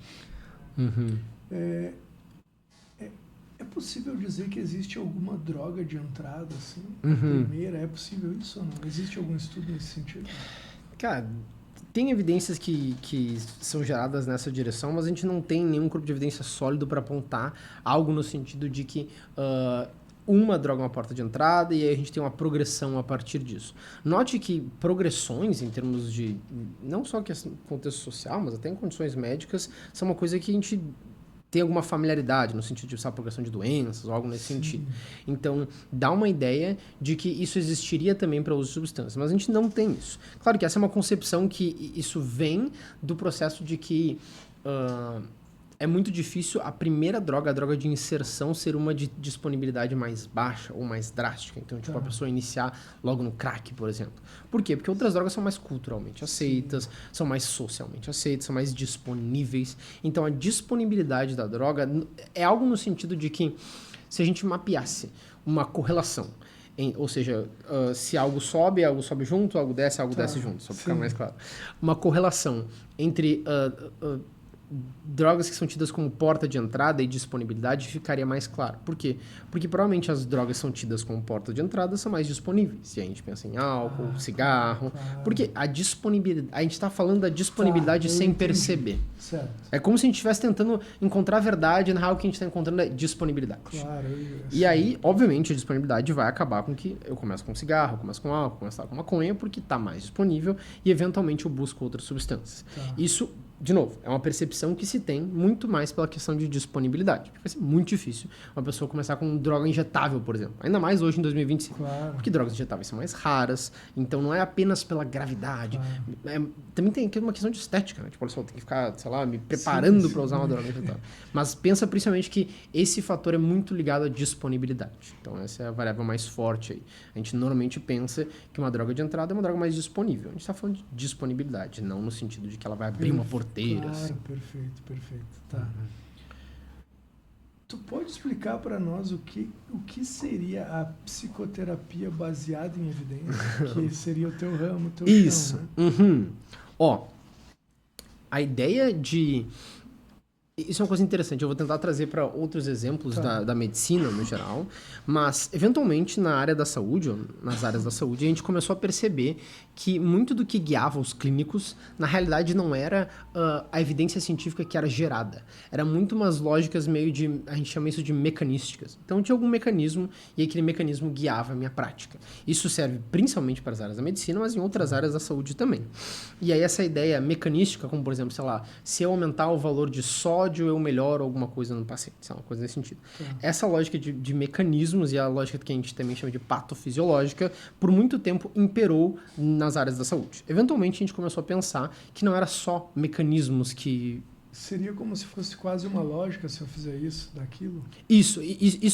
É possível dizer que existe alguma droga de entrada, assim? Primeira, é possível isso ou não? Existe algum estudo nesse sentido? Cara, tem evidências que são geradas nessa direção, mas a gente não tem nenhum corpo de evidência sólido para apontar algo no sentido de que uma droga é uma porta de entrada e aí a gente tem uma progressão a partir disso. Note que progressões em termos de, não só que contexto social, mas até em condições médicas, são uma coisa que a gente tem alguma familiaridade, no sentido de progressão de doenças ou algo nesse sentido. Então, dá uma ideia de que isso existiria também para uso de substâncias, mas a gente não tem isso. Claro que essa é uma concepção que isso vem do processo de que é muito difícil a primeira droga, a droga de inserção, ser uma de disponibilidade mais baixa ou mais drástica. Então, tipo, a pessoa iniciar logo no crack, por exemplo. Por quê? Porque outras drogas são mais culturalmente aceitas, são mais socialmente aceitas, são mais disponíveis. Então, a disponibilidade da droga é algo no sentido de que, se a gente mapeasse uma correlação, ou seja, se algo sobe junto, algo desce junto, só para ficar mais claro. Uma correlação entre drogas que são tidas como porta de entrada e disponibilidade ficaria mais claro. Por quê? Porque provavelmente as drogas são tidas como porta de entrada são mais disponíveis. E a gente pensa em álcool, cigarro. Porque a disponibilidade... A gente está falando da disponibilidade sem perceber. Certo. É como se a gente estivesse tentando encontrar a verdade, na real, o que a gente está encontrando é disponibilidade. Claro. E aí, obviamente, a disponibilidade vai acabar com que eu começo com cigarro, eu começo com álcool, começo com maconha, porque está mais disponível e, eventualmente, eu busco outras substâncias. Isso... De novo, é uma percepção que se tem muito mais pela questão de disponibilidade. Porque vai ser muito difícil uma pessoa começar com droga injetável, por exemplo. Ainda mais hoje, em 2025. Claro. Porque drogas injetáveis são mais raras. Então, não é apenas pela gravidade. Também tem uma questão de estética, né? Tipo, olha só, tem que ficar, sei lá, me preparando para usar uma droga injetável. Mas pensa principalmente que esse fator é muito ligado à disponibilidade. Então, essa é a variável mais forte aí. A gente normalmente pensa que uma droga de entrada é uma droga mais disponível. A gente está falando de disponibilidade, não no sentido de que ela vai abrir uma porteira. Claro, assim. perfeito. Tá. Tu pode explicar para nós o que seria a psicoterapia baseada em evidência? Que seria o teu ramo, o teu Isso. chão, né? Ó, a ideia de... Isso é uma coisa interessante. Eu vou tentar trazer para outros exemplos da medicina, no geral. Mas, eventualmente, na área da saúde, ou nas áreas da saúde, a gente começou a perceber que muito do que guiava os clínicos, na realidade, não era a evidência científica que era gerada. Era muito umas lógicas meio de... A gente chama isso de mecanísticas. Então, tinha algum mecanismo e aquele mecanismo guiava a minha prática. Isso serve principalmente para as áreas da medicina, mas em outras áreas da saúde também. E aí, essa ideia mecanística, como, por exemplo, sei lá, se eu aumentar o valor de sódio ódio eu melhoro alguma coisa no paciente, uma coisa nesse sentido. Essa lógica de mecanismos e a lógica que a gente também chama de patofisiológica, por muito tempo imperou nas áreas da saúde. Eventualmente a gente começou a pensar que não era só mecanismos que... Seria como se fosse quase uma lógica se eu fizer isso, daquilo? Isso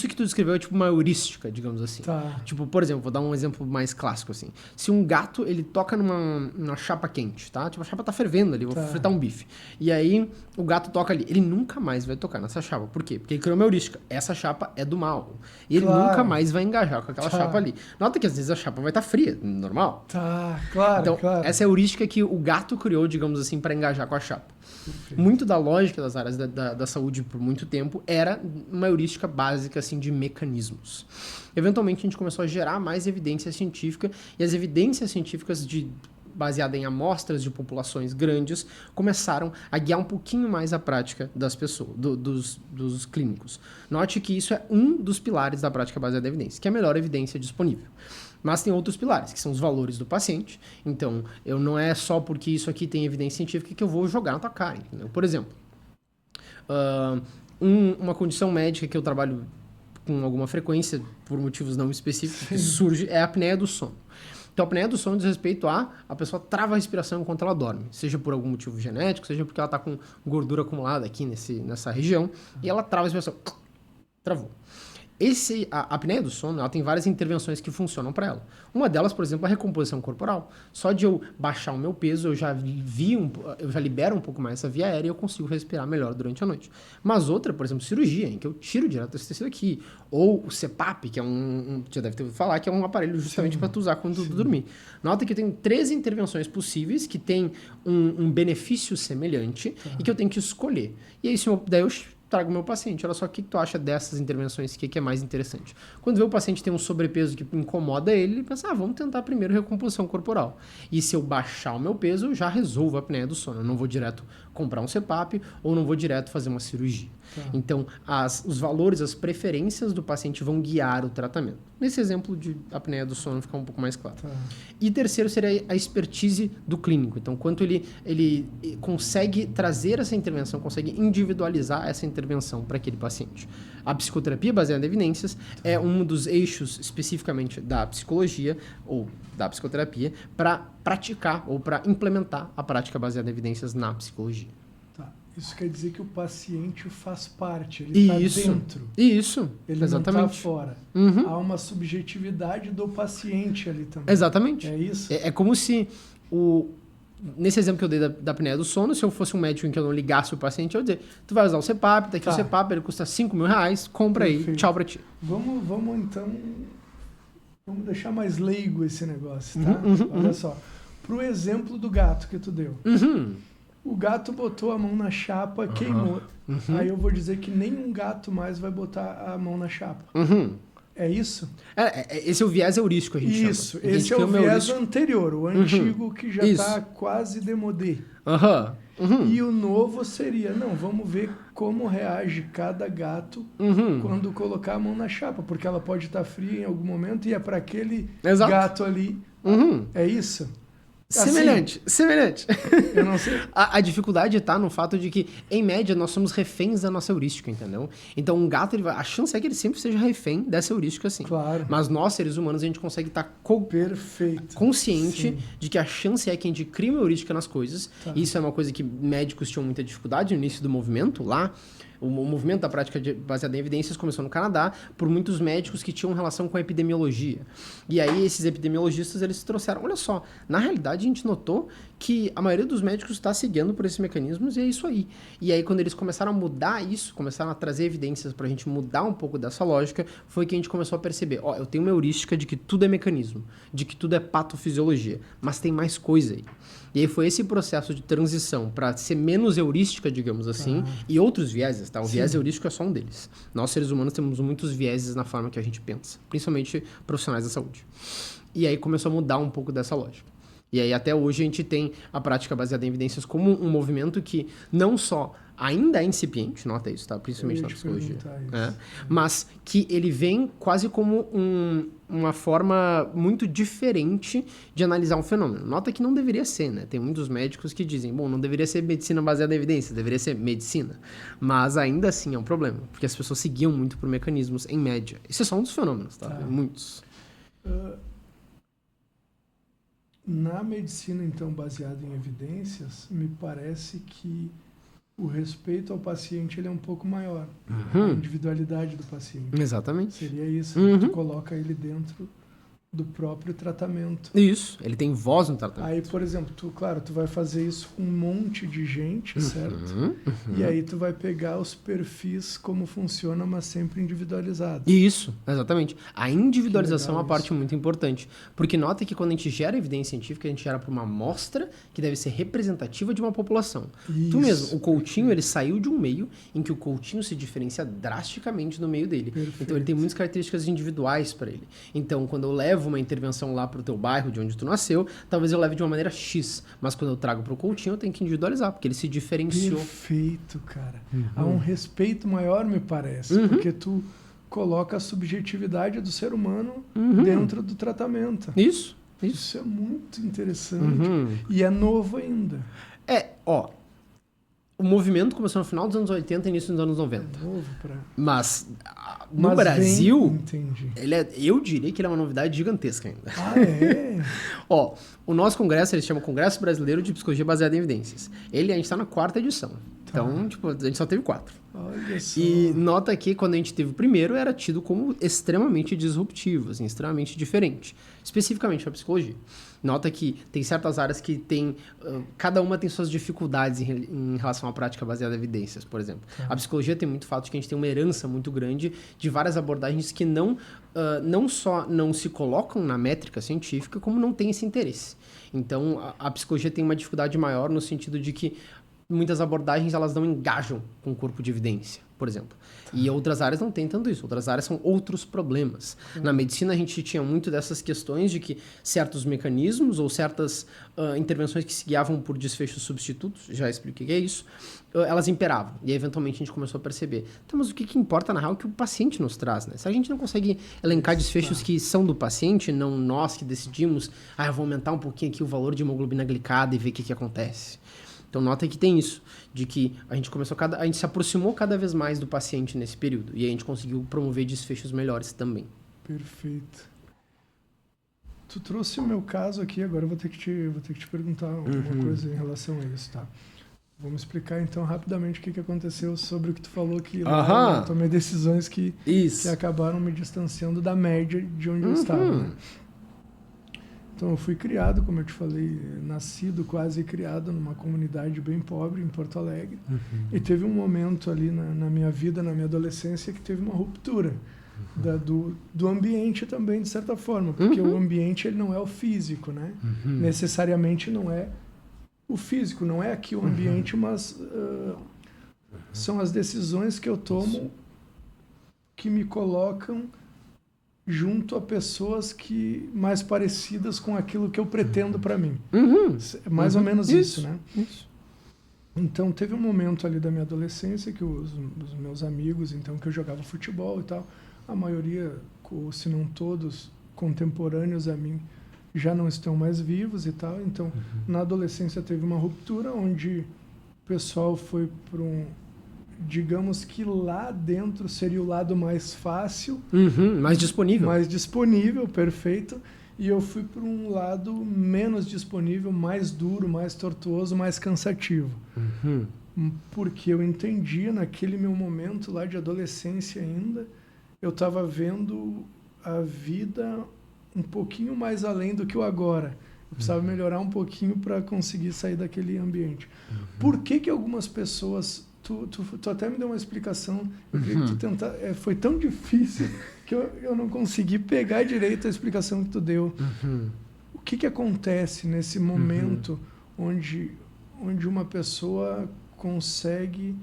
que tu descreveu é tipo uma heurística, digamos assim. Tá. Tipo, por exemplo, vou dar um exemplo mais clássico, assim. Se um gato, ele toca numa chapa quente, tá? Tipo, a chapa tá fervendo ali, vou fritar um bife. E aí, o gato toca ali. Ele nunca mais vai tocar nessa chapa. Por quê? Porque ele criou uma heurística. Essa chapa é do mal. E ele nunca mais vai engajar com aquela chapa ali. Nota que às vezes a chapa vai estar fria, normal. Tá, claro, então, essa é a heurística que o gato criou, digamos assim, para engajar com a chapa. Perfeito. Muito da lógica das áreas da saúde por muito tempo era uma heurística básica assim, de mecanismos. Eventualmente a gente começou a gerar mais evidência científica e as evidências científicas baseadas em amostras de populações grandes começaram a guiar um pouquinho mais a prática das pessoas, dos clínicos. Note que isso é um dos pilares da prática baseada em evidência, que é a melhor evidência disponível. Mas tem outros pilares, que são os valores do paciente. Então, não é só porque isso aqui tem evidência científica que eu vou jogar na tua cara, entendeu? Por exemplo, uma condição médica que eu trabalho com alguma frequência, por motivos não específicos, que surge, é a apneia do sono. Então, a apneia do sono diz respeito a pessoa trava a respiração enquanto ela dorme, seja por algum motivo genético, seja porque ela está com gordura acumulada aqui nessa região, e ela trava a respiração. Travou. A apneia do sono, ela tem várias intervenções que funcionam para ela. Uma delas, por exemplo, é a recomposição corporal. Só de eu baixar o meu peso, eu já libero um pouco mais essa via aérea e eu consigo respirar melhor durante a noite. Mas outra, por exemplo, cirurgia, em que eu tiro direto esse tecido aqui. Ou o CPAP, que é já deve ter ouvido falar, que é um aparelho justamente para tu usar quando tu dormir. Nota que eu tenho 3 intervenções possíveis que têm um benefício semelhante e que eu tenho que escolher. E aí, daí eu trago o meu paciente. Olha só, o que tu acha dessas intervenções, o que é mais interessante? Quando vê o paciente tem um sobrepeso que incomoda ele pensa, vamos tentar primeiro recomposição corporal. E se eu baixar o meu peso, eu já resolvo a apneia do sono. Eu não vou direto comprar um CPAP ou não vou direto fazer uma cirurgia. Então, os valores, as preferências do paciente vão guiar o tratamento. Nesse exemplo de apneia do sono fica um pouco mais claro. E terceiro seria a expertise do clínico. Então, quanto ele consegue trazer essa intervenção, consegue individualizar essa intervenção para aquele paciente. A psicoterapia baseada em evidências é um dos eixos especificamente da psicologia ou da psicoterapia para praticar ou para implementar a prática baseada em evidências na psicologia. Isso quer dizer que o paciente faz parte, ele está dentro. Isso, ele exatamente. Não está fora. Há uma subjetividade do paciente ali também. Exatamente. É isso? É como se nesse exemplo que eu dei da apneia do sono, se eu fosse um médico em que eu não ligasse o paciente, eu ia dizer, tu vai usar o CPAP, daqui o CPAP, ele custa R$5.000, compra aí, tchau pra ti. Vamos então, vamos deixar mais leigo esse negócio, tá? Olha só, pro exemplo do gato que tu deu. O gato botou a mão na chapa, queimou. Aí eu vou dizer que nenhum gato mais vai botar a mão na chapa. É isso? Esse é o viés heurístico, a gente chama. Isso, esse é o viés anterior, o antigo que já está quase demodé. E o novo seria, vamos ver como reage cada gato quando colocar a mão na chapa, porque ela pode estar fria em algum momento e é para aquele gato ali. É isso? Semelhante. Eu não sei. A dificuldade está no fato de que, em média, nós somos reféns da nossa heurística, entendeu? Então, um gato, a chance é que ele sempre seja refém dessa heurística, assim. Claro. Mas nós, seres humanos, a gente consegue estar consciente de que a chance é que a gente crie uma heurística nas coisas. E isso é uma coisa que médicos tinham muita dificuldade no início do movimento lá. O movimento da prática baseada em evidências começou no Canadá por muitos médicos que tinham relação com a epidemiologia. E aí esses epidemiologistas, eles trouxeram, olha só, na realidade a gente notou que a maioria dos médicos está seguindo por esses mecanismos e é isso aí. E aí quando eles começaram a mudar isso, começaram a trazer evidências para a gente mudar um pouco dessa lógica, foi que a gente começou a perceber, eu tenho uma heurística de que tudo é mecanismo, de que tudo é patofisiologia, mas tem mais coisa aí. E aí foi esse processo de transição para ser menos heurística, digamos assim, e outros vieses, tá? O viés heurístico é só um deles. Nós, seres humanos, temos muitos vieses na forma que a gente pensa, principalmente profissionais da saúde. E aí começou a mudar um pouco dessa lógica. E aí até hoje a gente tem a prática baseada em evidências como um movimento que não só ainda é incipiente, nota isso, tá? Principalmente na psicologia. Mas que ele vem quase como uma forma muito diferente de analisar um fenômeno. Nota que não deveria ser, né? Tem muitos médicos que dizem, bom, não deveria ser medicina baseada em evidência, deveria ser medicina. Mas ainda assim é um problema, porque as pessoas seguiam muito por mecanismos em média. Isso é só um dos fenômenos, tá? Muitos. Na medicina, então, baseada em evidências, me parece que o respeito ao paciente ele é um pouco maior. A individualidade do paciente. Exatamente. Seria isso. Tu coloca ele dentro do próprio tratamento. Isso. Ele tem voz no tratamento. Aí, por exemplo, tu vai fazer isso com um monte de gente, certo? E aí tu vai pegar os perfis como funciona, mas sempre individualizado. Isso, exatamente. A individualização é uma parte muito importante. Porque nota que quando a gente gera evidência científica, a gente gera para uma amostra que deve ser representativa de uma população. Isso. Tu mesmo, o Coutinho, ele saiu de um meio em que o Coutinho se diferencia drasticamente do meio dele. Perfeito. Então ele tem muitas características individuais para ele. Então, quando eu levo uma intervenção lá pro teu bairro, de onde tu nasceu, talvez eu leve de uma maneira X, mas quando eu trago pro Coutinho, eu tenho que individualizar, porque ele se diferenciou. Perfeito, cara. Há um respeito maior, me parece, porque tu coloca a subjetividade do ser humano dentro do tratamento. Isso. Isso é muito interessante. E é novo ainda. O movimento começou no final dos anos 80 e início dos anos 90. É novo Mas no Brasil, entendi. Eu diria que ele é uma novidade gigantesca ainda. Ah, é? O nosso congresso, ele se chama Congresso Brasileiro de Psicologia Baseada em Evidências. A gente está na 4ª edição. Então, a gente só teve 4. Olha só. E nota que quando a gente teve o primeiro, era tido como extremamente disruptivo, assim, extremamente diferente. Especificamente para psicologia. Nota que tem certas áreas que tem... cada uma tem suas dificuldades em relação à prática baseada em evidências, por exemplo. A psicologia tem muito fato de que a gente tem uma herança muito grande de várias abordagens que não só não se colocam na métrica científica, como não tem esse interesse. Então, a psicologia tem uma dificuldade maior no sentido de que muitas abordagens elas não engajam com o corpo de evidência, por exemplo. E outras áreas não tem tanto isso. Outras áreas são outros problemas. Na medicina, a gente tinha muito dessas questões de que certos mecanismos ou certas intervenções que se guiavam por desfechos substitutos, já expliquei o que é isso, elas imperavam. E aí, eventualmente, a gente começou a perceber. Então, mas o que importa, na real, é o que o paciente nos traz, né? Se a gente não consegue elencar desfechos que são do paciente, não nós que decidimos, eu vou aumentar um pouquinho aqui o valor de hemoglobina glicada e ver o que acontece. Então, nota que tem isso, de que a gente se aproximou cada vez mais do paciente nesse período. E a gente conseguiu promover desfechos melhores também. Perfeito. Tu trouxe o meu caso aqui, agora eu vou ter que te perguntar uma coisa em relação a isso, tá? Vamos explicar, então, rapidamente o que aconteceu sobre o que tu falou que lá eu tomei decisões que acabaram me distanciando da média de onde eu estava, né? Então, eu fui criado, como eu te falei, nascido, quase criado numa comunidade bem pobre em Porto Alegre. E teve um momento ali na minha vida, na minha adolescência, que teve uma ruptura do ambiente também, de certa forma. Porque o ambiente ele não é o físico, né? Necessariamente não é o físico, não é aqui o ambiente, mas são as decisões que eu tomo que me colocam junto a pessoas mais parecidas com aquilo que eu pretendo para mim. É mais ou menos isso, né? Isso. Então, teve um momento ali da minha adolescência que os meus amigos, então, que eu jogava futebol e tal, a maioria, se não todos, contemporâneos a mim, já não estão mais vivos e tal. Então, na adolescência teve uma ruptura onde o pessoal foi para digamos que lá dentro seria o lado mais fácil. Mais disponível. Mais disponível, perfeito. E eu fui para um lado menos disponível, mais duro, mais tortuoso, mais cansativo. Porque eu entendia, naquele meu momento lá de adolescência ainda, eu estava vendo a vida um pouquinho mais além do que o agora. Eu precisava melhorar um pouquinho para conseguir sair daquele ambiente. Por que algumas pessoas... Tu até me deu uma explicação, eu queria que tu tentar, foi tão difícil que eu não consegui pegar direito a explicação que tu deu. O que acontece nesse momento onde uma pessoa consegue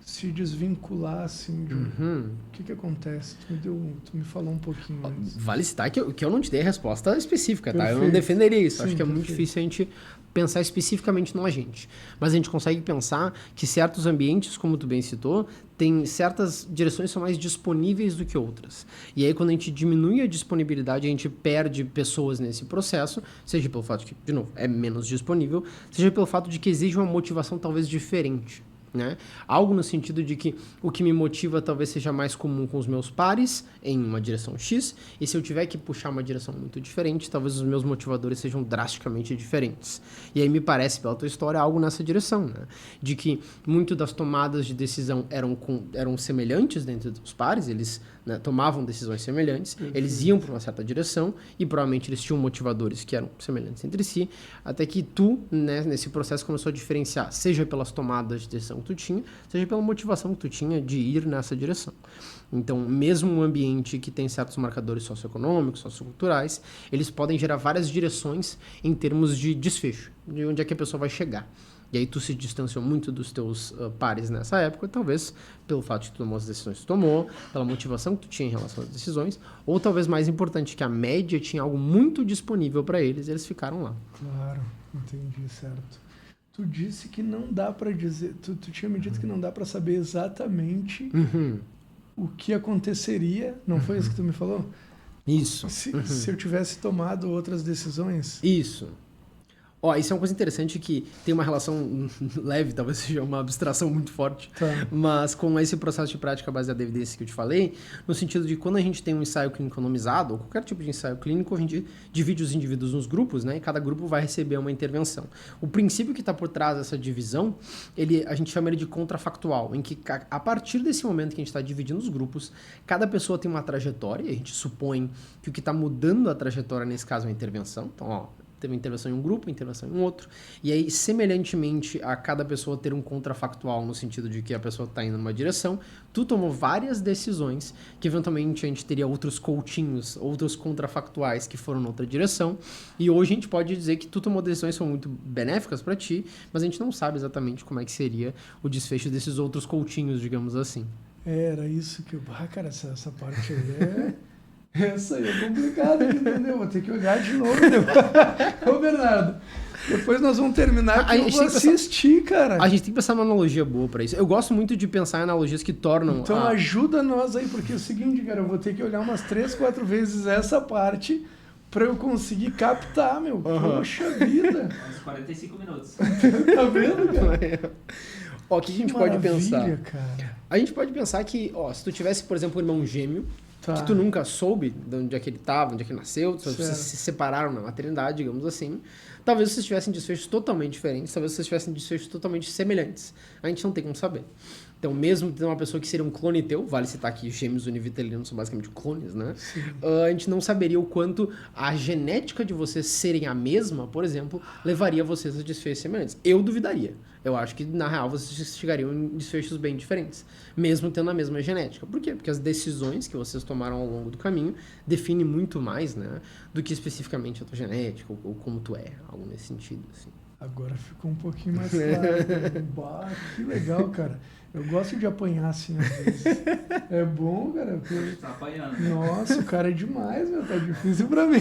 se desvincular, assim, de o que acontece? Tu me falou um pouquinho antes. Vale citar que eu não te dei a resposta específica, tá? Perfeito. Eu não defenderia isso. Sim, acho que é muito perfeito. difícil a gente pensar especificamente no agente. Mas a gente consegue pensar que certos ambientes, como tu bem citou, tem certas direções que são mais disponíveis do que outras. E aí, quando a gente diminui a disponibilidade, a gente perde pessoas nesse processo, seja pelo fato de que, de novo, é menos disponível, seja pelo fato de que exige uma motivação talvez diferente. Né? Algo no sentido de que o que me motiva talvez seja mais comum com os meus pares em uma direção X, e se eu tiver que puxar uma direção muito diferente, talvez os meus motivadores sejam drasticamente diferentes. E aí me parece, pela tua história, algo nessa direção, né? De que muito das tomadas de decisão eram semelhantes dentro dos pares, eles, né, tomavam decisões semelhantes, eles iam para uma certa direção e provavelmente eles tinham motivadores que eram semelhantes entre si, até que tu, né, nesse processo, começou a diferenciar, seja pelas tomadas de decisão que tu tinha, seja pela motivação que tu tinha de ir nessa direção. Então, mesmo um ambiente que tem certos marcadores socioeconômicos, socioculturais, eles podem gerar várias direções em termos de desfecho, de onde é que a pessoa vai chegar. E aí tu se distanciou muito dos teus pares nessa época, talvez pelo fato de que tu tomou as decisões que tu tomou, pela motivação que tu tinha em relação às decisões, ou talvez mais importante, que a média tinha algo muito disponível para eles e eles ficaram lá. Claro, entendi, certo. Tu disse que não dá para dizer, tu tinha me dito que não dá para saber exatamente o que aconteceria, não foi isso que tu me falou? Isso. Se eu tivesse tomado outras decisões? Isso. Ó, isso é uma coisa interessante que tem uma relação leve, talvez seja uma abstração muito forte, mas com esse processo de prática baseada em evidência que eu te falei, no sentido de quando a gente tem um ensaio clínico randomizado, ou qualquer tipo de ensaio clínico, a gente divide os indivíduos nos grupos, né, e cada grupo vai receber uma intervenção. O princípio que está por trás dessa divisão, a gente chama ele de contrafactual, em que a partir desse momento que a gente está dividindo os grupos, cada pessoa tem uma trajetória, e a gente supõe que o que está mudando a trajetória nesse caso é a intervenção. Então, ó, teve intervenção em um grupo, intervenção em outro, e aí, semelhantemente a cada pessoa ter um contrafactual, no sentido de que a pessoa está indo numa direção, tu tomou várias decisões que eventualmente a gente teria outros coachinhos, outros contrafactuais que foram noutra direção, e hoje a gente pode dizer que tu tomou decisões que são muito benéficas para ti, mas a gente não sabe exatamente como é que seria o desfecho desses outros coachinhos, digamos assim. Era isso que eu... Ah, cara, essa parte aí essa aí é complicada, entendeu? Vou ter que olhar de novo. Ô, Bernardo, depois nós vamos terminar que eu vou assistir, cara. A gente tem que pensar numa analogia boa pra isso. Eu gosto muito de pensar em analogias que tornam... Então ajuda nós aí, porque é o seguinte, cara, eu vou ter que olhar umas 3, 4 vezes essa parte pra eu conseguir captar, meu. Poxa vida. Uns 45 minutos. Tá vendo, cara? Ó, o que a gente pode pensar? Cara. A gente pode pensar que, ó, se tu tivesse, por exemplo, um irmão gêmeo, que tu nunca soube de onde é que ele estava, onde é que ele nasceu, vocês se separaram na maternidade, digamos assim, talvez vocês tivessem desfechos totalmente diferentes, talvez vocês tivessem desfechos totalmente semelhantes. A gente não tem como saber. Então, mesmo tendo uma pessoa que seria um clone teu, vale citar que gêmeos univitelinos são basicamente clones, né? A gente não saberia o quanto a genética de vocês serem a mesma, por exemplo, levaria vocês a desfechos semelhantes. Eu duvidaria. Eu acho que, na real, vocês chegariam em desfechos bem diferentes, mesmo tendo a mesma genética. Por quê? Porque as decisões que vocês tomaram ao longo do caminho definem muito mais, né, do que especificamente a tua genética ou como tu é, algo nesse sentido, assim. Agora ficou um pouquinho mais claro. Bah, que legal, cara. Eu gosto de apanhar assim às vezes. É bom, cara. Porque... Tá apanhando. Nossa, o cara é demais, meu. Tá difícil pra mim.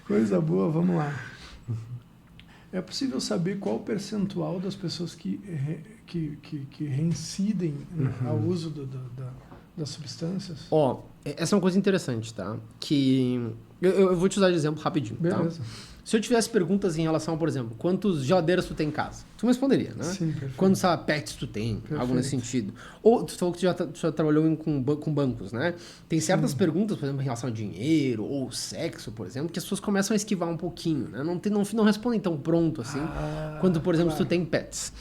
Coisa boa, vamos lá. É possível saber qual o percentual das pessoas que reincidem ao uso das substâncias? Ó, essa é uma coisa interessante, tá? Que eu vou te usar de exemplo rapidinho, beleza. Tá? Se eu tivesse perguntas em relação, por exemplo, quantas geladeiras tu tem em casa? Tu me responderia, né? Sim, perfeito. Quantos pets tu tem? Perfeito. Algo nesse sentido. Ou tu falou que tu já trabalhou com bancos, né? Tem certas perguntas, por exemplo, em relação a dinheiro ou sexo, por exemplo, que as pessoas começam a esquivar um pouquinho, né? Não respondem tão pronto assim, quando, por exemplo, se tu tem pets.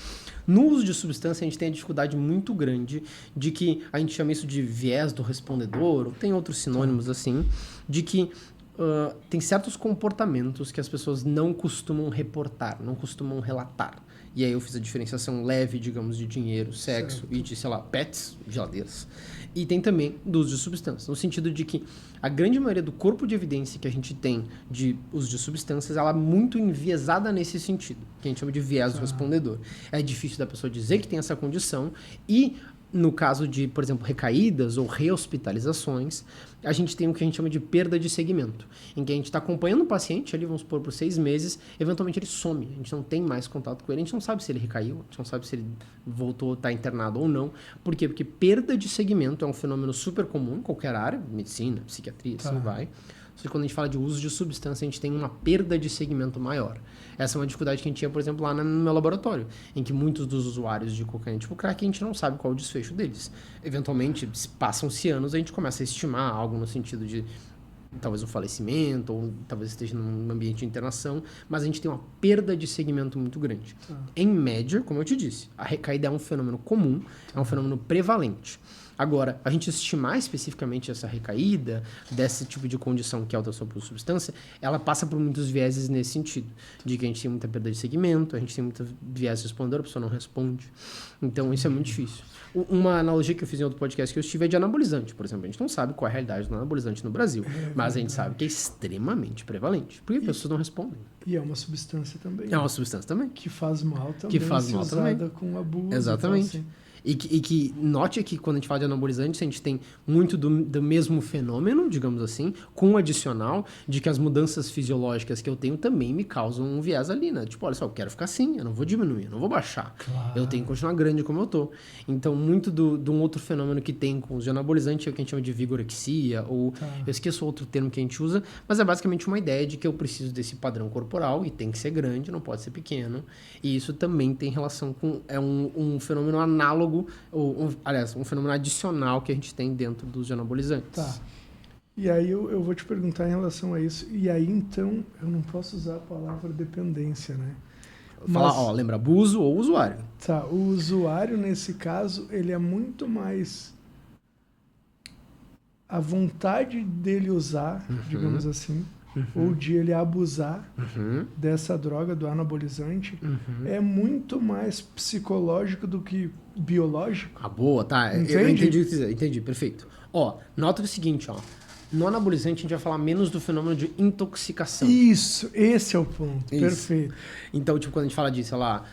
No uso de substância, a gente tem a dificuldade muito grande de que, a gente chama isso de viés do respondedor, ou tem outros sinônimos assim, de que tem certos comportamentos que as pessoas não costumam reportar, não costumam relatar. E aí eu fiz a diferenciação leve, digamos, de dinheiro, sexo certo. e de, sei lá, pets, geladeiras. E tem também do uso de substâncias, no sentido de que a grande maioria do corpo de evidência que a gente tem de uso de substâncias, ela é muito enviesada nesse sentido, que a gente chama de viés respondedor. É difícil da pessoa dizer que tem essa condição e, no caso de, por exemplo, recaídas ou rehospitalizações, a gente tem o que a gente chama de perda de segmento, em que a gente está acompanhando o paciente ali, vamos supor, por 6 meses, eventualmente ele some, a gente não tem mais contato com ele, a gente não sabe se ele recaiu, a gente não sabe se ele voltou a estar internado ou não. Por quê? Porque perda de segmento é um fenômeno super comum em qualquer área, medicina, psiquiatria, assim vai. Só que quando a gente fala de uso de substância, a gente tem uma perda de segmento maior. Essa é uma dificuldade que a gente tinha, por exemplo, lá no meu laboratório, em que muitos dos usuários de cocaína tipo crack, a gente não sabe qual é o desfecho deles. Eventualmente, passam-se anos, a gente começa a estimar algo no sentido de talvez um falecimento, ou talvez esteja num ambiente de internação, mas a gente tem uma perda de segmento muito grande. Em média, como eu te disse, a recaída é um fenômeno comum, é um fenômeno prevalente. Agora, a gente estimar especificamente essa recaída, desse tipo de condição que é alteração por substância, ela passa por muitos vieses nesse sentido. De que a gente tem muita perda de segmento, a gente tem muita viés respondedor, a pessoa não responde. Então, isso é muito difícil. Uma analogia que eu fiz em outro podcast que eu estive é de anabolizante, por exemplo. A gente não sabe qual é a realidade do anabolizante no Brasil, mas a gente sabe que é extremamente prevalente. Porque as pessoas não respondem. E é uma substância também. É uma substância também. Que faz mal também. Que faz mal também. Com abuso. Exatamente. Assim. E que note que quando a gente fala de anabolizantes, a gente tem muito do mesmo fenômeno, digamos assim, com um adicional de que as mudanças fisiológicas que eu tenho também me causam um viés ali, né? Tipo, olha só, eu quero ficar assim, eu não vou diminuir, eu não vou baixar. Claro. Eu tenho que continuar grande como eu tô. Então, muito de um outro fenômeno que tem com os anabolizantes é o que a gente chama de vigorexia, ou eu esqueço outro termo que a gente usa, mas é basicamente uma ideia de que eu preciso desse padrão corporal e tem que ser grande, não pode ser pequeno. E isso também tem relação com... É um fenômeno análogo, aliás, um fenômeno adicional que a gente tem dentro dos anabolizantes. Tá. E aí eu vou te perguntar em relação a isso. E aí, então, eu não posso usar a palavra dependência, né? Falar, lembra abuso ou usuário. Tá, o usuário, nesse caso, ele é muito mais a vontade dele usar, digamos assim, ou de ele abusar dessa droga, do anabolizante, é muito mais psicológico do que biológico. Ah, boa, tá. Entende? Eu entendi o que você dizer. Entendi, perfeito. Nota o seguinte, no anabolizante a gente vai falar menos do fenômeno de intoxicação. Isso, esse é o ponto. Isso. Perfeito. Então, tipo, quando a gente fala de, sei lá,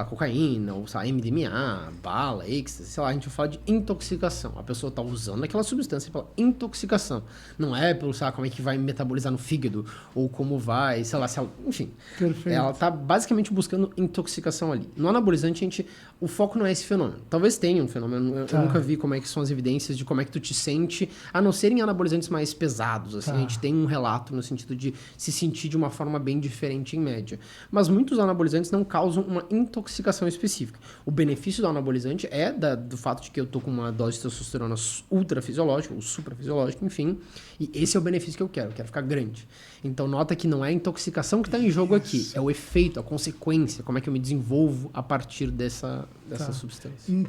cocaína, ou sei lá, MDMA, bala, êxtase, sei lá, a gente fala de intoxicação. A pessoa tá usando aquela substância pela intoxicação. Não é pelo, sei lá, como é que vai metabolizar no fígado, ou como vai, sei lá, enfim. Perfeito. Ela tá basicamente buscando intoxicação ali. No anabolizante, o foco não é esse fenômeno. Talvez tenha um fenômeno, eu nunca vi como é que são as evidências de como é que tu te sente, a não serem anabolizantes mais pesados, assim, a gente tem um relato no sentido de se sentir de uma forma bem diferente em média. Mas muitos anabolizantes não causam uma intoxicação específica. O benefício do anabolizante é do fato de que eu tô com uma dose de testosterona ultrafisiológica ou suprafisiológica, enfim, e esse é o benefício que eu quero ficar grande. Então nota que não é a intoxicação que está em jogo aqui, é o efeito, a consequência, como é que eu me desenvolvo a partir dessa substância.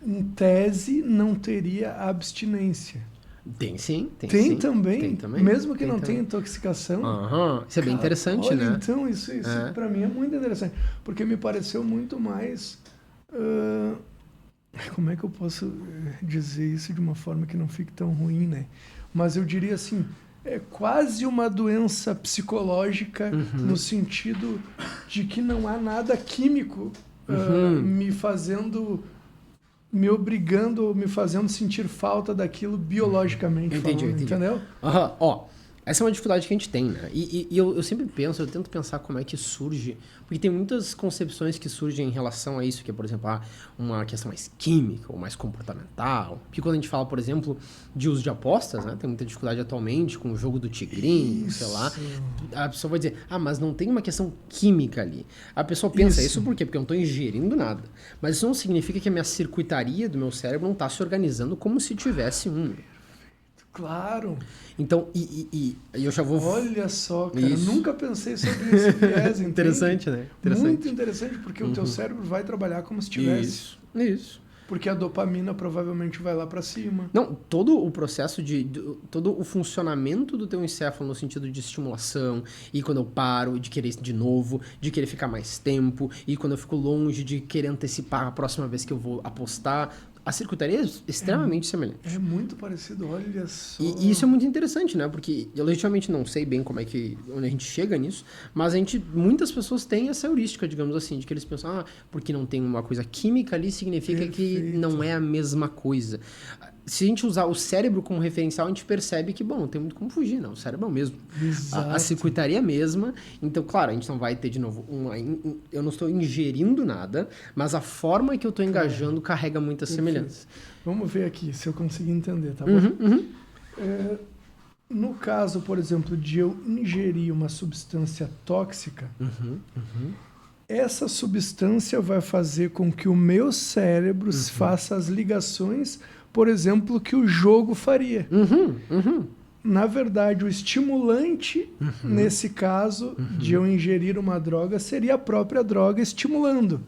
Em tese, não teria abstinência. Tem sim. Tem também? Mesmo que não também. tenha intoxicação? Isso é bem interessante, olha, né? Então, isso para mim é muito interessante. Porque me pareceu muito mais... como é que eu posso dizer isso de uma forma que não fique tão ruim, né? Mas eu diria assim, é quase uma doença psicológica no sentido de que não há nada químico me obrigando, me fazendo sentir falta daquilo biologicamente entendi. Entendeu? Essa é uma dificuldade que a gente tem, né? E eu sempre eu tento pensar como é que surge, porque tem muitas concepções que surgem em relação a isso, que é, por exemplo, uma questão mais química ou mais comportamental. Porque quando a gente fala, por exemplo, de uso de apostas, né? Tem muita dificuldade atualmente com o jogo do tigrinho, sei lá. A pessoa vai dizer, mas não tem uma questão química ali. A pessoa pensa isso por quê? Porque eu não estou ingerindo nada. Mas isso não significa que a minha circuitaria do meu cérebro não está se organizando como se tivesse um. Claro. Então, eu já vou... Olha só, cara, eu nunca pensei sobre esse viés, interessante, né? Muito interessante, porque o teu cérebro vai trabalhar como se tivesse. Isso. Porque a dopamina provavelmente vai lá para cima. Não, todo o processo todo o funcionamento do teu encéfalo no sentido de estimulação, e quando eu paro, de querer de novo, de querer ficar mais tempo, e quando eu fico longe, de querer antecipar a próxima vez que eu vou apostar. A circuitaria é extremamente semelhante. É muito parecido, olha só. E isso é muito interessante, né? Porque eu legitimamente não sei bem onde a gente chega nisso, mas muitas pessoas têm essa heurística, digamos assim, de que eles pensam, porque não tem uma coisa química ali, significa que não é a mesma coisa. Se a gente usar o cérebro como referencial, a gente percebe que, não tem muito como fugir, não. O cérebro é o mesmo. A circuitaria é a mesma. Então, claro, a gente não vai ter, de novo, eu não estou ingerindo nada, mas a forma que eu estou engajando carrega muitas semelhanças. Vamos ver aqui, se eu conseguir entender, tá bom? No caso, por exemplo, de eu ingerir uma substância tóxica, essa substância vai fazer com que o meu cérebro faça as ligações, por exemplo, que o jogo faria. Na verdade, o estimulante, nesse caso, de eu ingerir uma droga, seria a própria droga estimulando.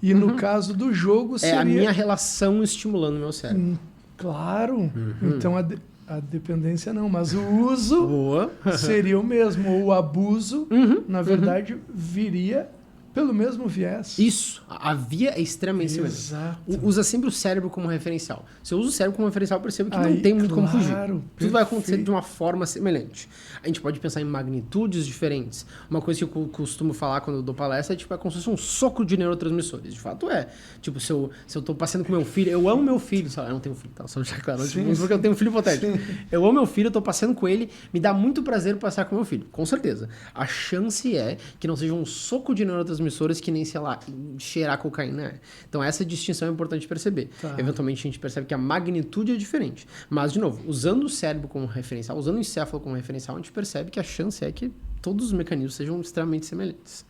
E no caso do jogo, seria... É a minha relação estimulando o meu cérebro. Claro. Então, a dependência não, mas o uso seria o mesmo. Ou o abuso, na verdade, viria pelo mesmo viés. Isso. A via é extremamente semelhante. Exato. Usa sempre o cérebro como referencial. Se eu uso o cérebro como referencial, eu percebo que não tem muito como fugir. Tudo vai acontecer de uma forma semelhante. A gente pode pensar em magnitudes diferentes. Uma coisa que eu costumo falar quando eu dou palestra é como se fosse um soco de neurotransmissores. De fato é. Tipo, se eu tô passeando com meu filho, eu amo meu filho, sabe? Eu não tenho filho, tá? Só já claro, porque eu tenho um filho hipotético. Eu amo meu filho, eu tô passeando com ele, me dá muito prazer passear com meu filho, com certeza. A chance é que não seja um soco de neurotransmissores que nem, sei lá, cheirar cocaína é. Então essa distinção é importante perceber. Eventualmente a gente percebe que a magnitude é diferente. Mas, de novo, usando o cérebro como referencial, usando o encéfalo como referencial, a gente percebe que a chance é que todos os mecanismos sejam extremamente semelhantes.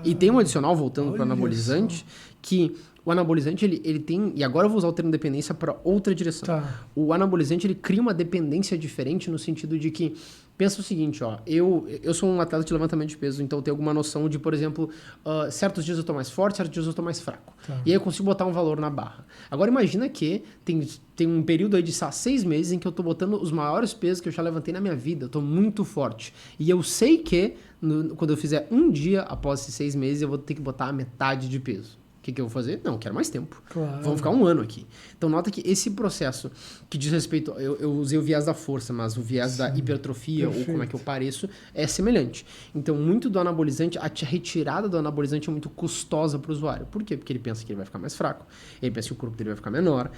E tem um adicional, voltando para o anabolizante, que o anabolizante, ele tem... E agora eu vou usar o termo dependência para outra direção. O anabolizante, ele cria uma dependência diferente no sentido de que... Pensa o seguinte, eu sou um atleta de levantamento de peso, então eu tenho alguma noção de, por exemplo, certos dias eu estou mais forte, certos dias eu estou mais fraco. E aí eu consigo botar um valor na barra. Agora imagina que tem um período aí de 6 meses em que eu estou botando os maiores pesos que eu já levantei na minha vida. Eu estou muito forte. E eu sei que quando eu fizer um dia após esses 6 meses, eu vou ter que botar a metade de peso. O que eu vou fazer? Não, quero mais tempo. Vamos ficar 1 ano aqui. Então, nota que esse processo que diz respeito... Eu usei o viés da força, mas o viés da hipertrofia, ou como é que eu pareço, é semelhante. Então, muito do anabolizante, a retirada do anabolizante é muito custosa para o usuário. Por quê? Porque ele pensa que ele vai ficar mais fraco, ele pensa que o corpo dele vai ficar menor,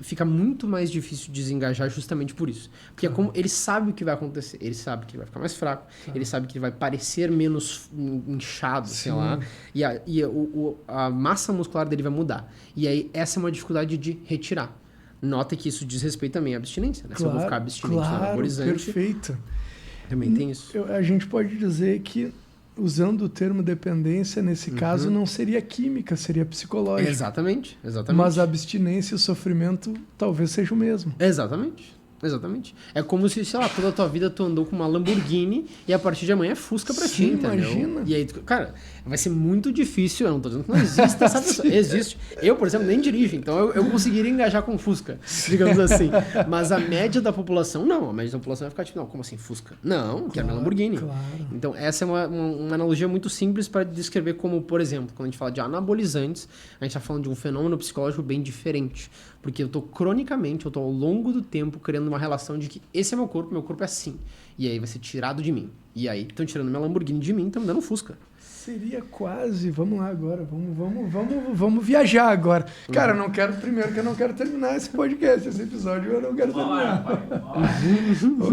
fica muito mais difícil de desengajar justamente por isso. Porque é como ele sabe o que vai acontecer, ele sabe que ele vai ficar mais fraco, ele sabe que ele vai parecer menos inchado, sei lá, e a massa muscular dele vai mudar. E aí, essa é uma dificuldade de retirar. Nota que isso diz respeito também à abstinência, né? Se eu vou ficar abstinente do anabolizante... Perfeito. Também tem isso. A gente pode dizer que, usando o termo dependência, nesse caso, não seria química, seria psicológica. Exatamente. Mas a abstinência e o sofrimento talvez seja o mesmo. Exatamente. É como se, sei lá, toda a tua vida tu andou com uma Lamborghini e a partir de amanhã é Fusca pra ti, entendeu? Imagina. E aí, cara, vai ser muito difícil, eu não tô dizendo que não existe essa pessoa. Existe. Eu, por exemplo, nem dirijo, então eu conseguiria engajar com Fusca, digamos assim. Mas a média da população, não. A média da população vai ficar tipo, não, como assim, Fusca? Não, quero minha Lamborghini. Então, essa é uma analogia muito simples para descrever como, por exemplo, quando a gente fala de anabolizantes, a gente tá falando de um fenômeno psicológico bem diferente. Porque eu tô ao longo do tempo criando uma relação de que esse é meu corpo é assim. E aí vai ser tirado de mim. E aí estão tirando minha Lamborghini de mim, estão me dando Fusca. Seria quase, vamos lá agora, vamos viajar agora. Cara, eu não quero terminar esse podcast, esse episódio, eu não quero terminar.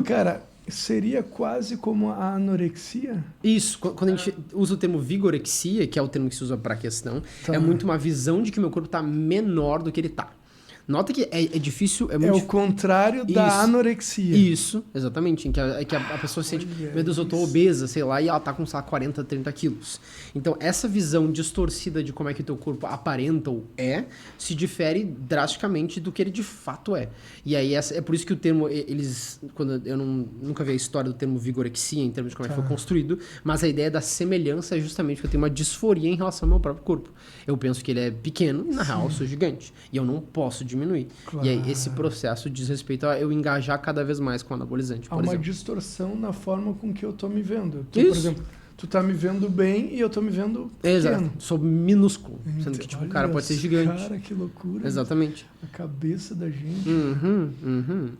Cara, seria quase como a anorexia? Isso, quando a gente usa o termo vigorexia, que é o termo que se usa para a questão, é muito uma visão de que o meu corpo está menor do que ele está. Nota que é difícil... É o contrário da anorexia. Isso, exatamente. Em que a pessoa se sente, meu Deus, eu tô obesa, sei lá, e ela tá com, sei lá, 40, 30 quilos. Então, essa visão distorcida de como é que o teu corpo aparenta ou se difere drasticamente do que ele de fato é. E aí, é por isso que o termo, quando eu nunca vi a história do termo vigorexia, em termos de como é que foi construído, mas a ideia da semelhança é justamente que eu tenho uma disforia em relação ao meu próprio corpo. Eu penso que ele é pequeno e, na real, eu sou gigante. E eu não posso diminuir. Claro. E aí, esse processo diz respeito a eu engajar cada vez mais com o anabolizante, por exemplo. Há uma distorção na forma com que eu tô me vendo. Por exemplo, tu tá me vendo bem e eu tô me vendo pequeno. Exato. Sou minúsculo. Sendo que, tipo, o cara pode ser gigante. Cara, que loucura. Exatamente. A cabeça da gente.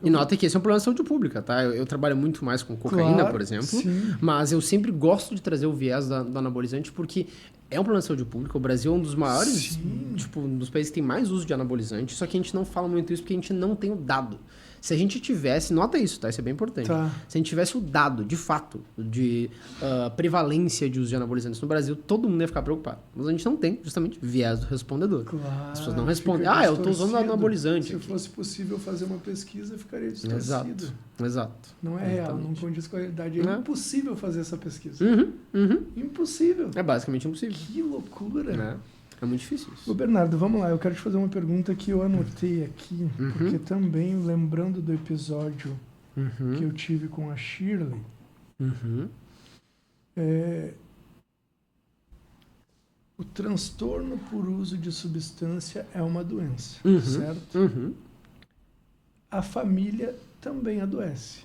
E nota que esse é um problema de saúde pública, tá? Eu trabalho muito mais com cocaína, por exemplo. Sim. Mas eu sempre gosto de trazer o viés do anabolizante porque é um problema de saúde pública. O Brasil é um dos maiores, tipo, um dos países que tem mais uso de anabolizante. Só que a gente não fala muito isso porque a gente não tem o dado. Se a gente tivesse, nota isso, tá? Isso é bem importante. Tá. Se a gente tivesse o dado, de fato, de prevalência de uso de anabolizantes no Brasil, todo mundo ia ficar preocupado. Mas a gente não tem, justamente, viés do respondedor. Claro. As pessoas não respondem. Eu tô usando anabolizante. Se fosse possível fazer uma pesquisa, ficaria distorcido. Exato. Não é real, não condiz com a realidade. É impossível fazer essa pesquisa. Impossível. É basicamente impossível. Que loucura. É muito difícil isso. Ô Bernardo, vamos lá. Eu quero te fazer uma pergunta que eu anotei aqui, porque também, lembrando do episódio que eu tive com a Shirley, o transtorno por uso de substância é uma doença, certo? A família também adoece.